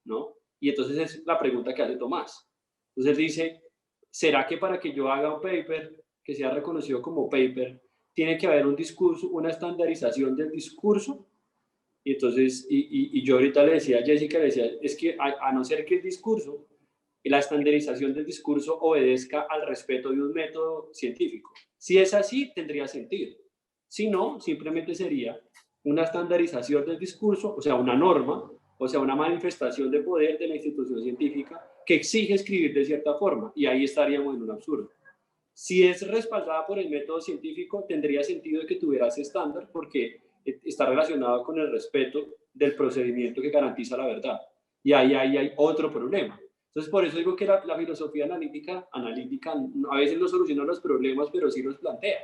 ¿no? Y entonces es la pregunta que hace Tomás. Entonces dice, ¿será que para que yo haga un paper que sea reconocido como paper, tiene que haber un discurso, una estandarización del discurso? Y entonces, y yo ahorita le decía a Jessica, le decía, es que a no ser que el discurso y la estandarización del discurso obedezca al respeto de un método científico. Si es así, tendría sentido. Si no, simplemente sería una estandarización del discurso, o sea, una norma, o sea, una manifestación de poder de la institución científica que exige escribir de cierta forma, y ahí estaríamos en un absurdo. Si es respaldada por el método científico, tendría sentido que tuviera ese estándar porque está relacionado con el respeto del procedimiento que garantiza la verdad. Y ahí hay otro problema. Entonces, por eso digo que la filosofía analítica a veces no soluciona los problemas, pero sí los plantea.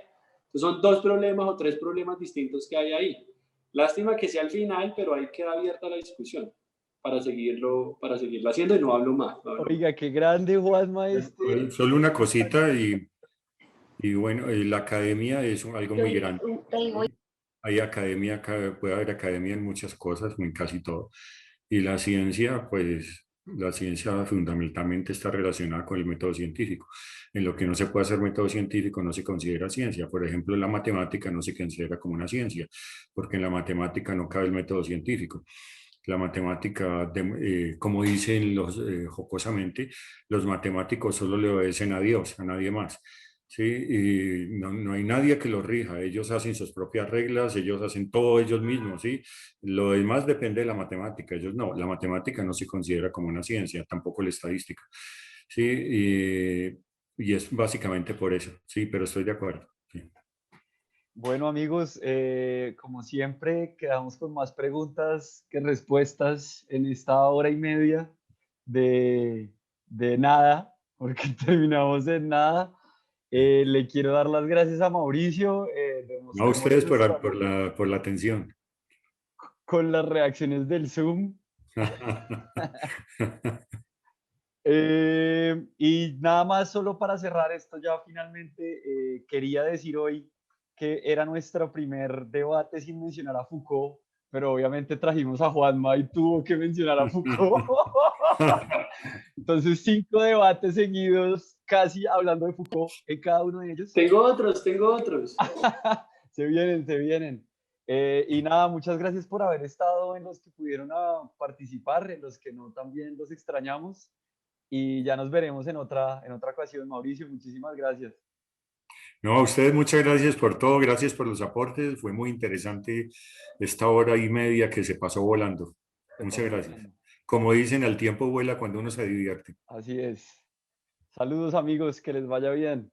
Entonces, son 2 problemas o 3 problemas distintos que hay ahí. Lástima que sea al final, pero ahí queda abierta la discusión para seguirlo haciendo y no hablo más. Oiga, qué grande, Juanma, Solo una cosita y bueno, la academia es algo muy grande. Hay academia, puede haber academia en muchas cosas, en casi todo. Y la ciencia, pues la ciencia fundamentalmente está relacionada con el método científico. En lo que no se puede hacer método científico no se considera ciencia. Por ejemplo, la matemática no se considera como una ciencia, porque en la matemática no cabe el método científico. La matemática, como dicen jocosamente, los matemáticos solo le obedecen a Dios, a nadie más. Sí, y no hay nadie que los rija, ellos hacen sus propias reglas, ellos hacen todo ellos mismos, ¿sí? Lo demás depende de la matemática, ellos no, la matemática no se considera como una ciencia, tampoco la estadística, ¿sí? Y es básicamente por eso, sí, pero estoy de acuerdo, sí. Bueno, amigos, como siempre, quedamos con más preguntas que respuestas en esta hora y media de nada, porque terminamos en nada. Le quiero dar las gracias a Mauricio. No a ustedes Demostrémosle por la atención. con las reacciones del Zoom. Y nada más, solo para cerrar esto ya finalmente, quería decir hoy que era nuestro primer debate sin mencionar a Foucault, pero obviamente trajimos a Juanma y tuvo que mencionar a Foucault. Entonces, 5 debates seguidos, casi hablando de Foucault en cada uno de ellos. Tengo otros. Se vienen, se vienen. Y nada, muchas gracias por haber estado en los que pudieron participar, en los que no también los extrañamos. Y ya nos veremos en otra ocasión. Mauricio, muchísimas gracias. No, a ustedes muchas gracias por todo, gracias por los aportes, fue muy interesante esta hora y media que se pasó volando. Muchas gracias. Como dicen, el tiempo vuela cuando uno se divierte. Así es. Saludos amigos, que les vaya bien.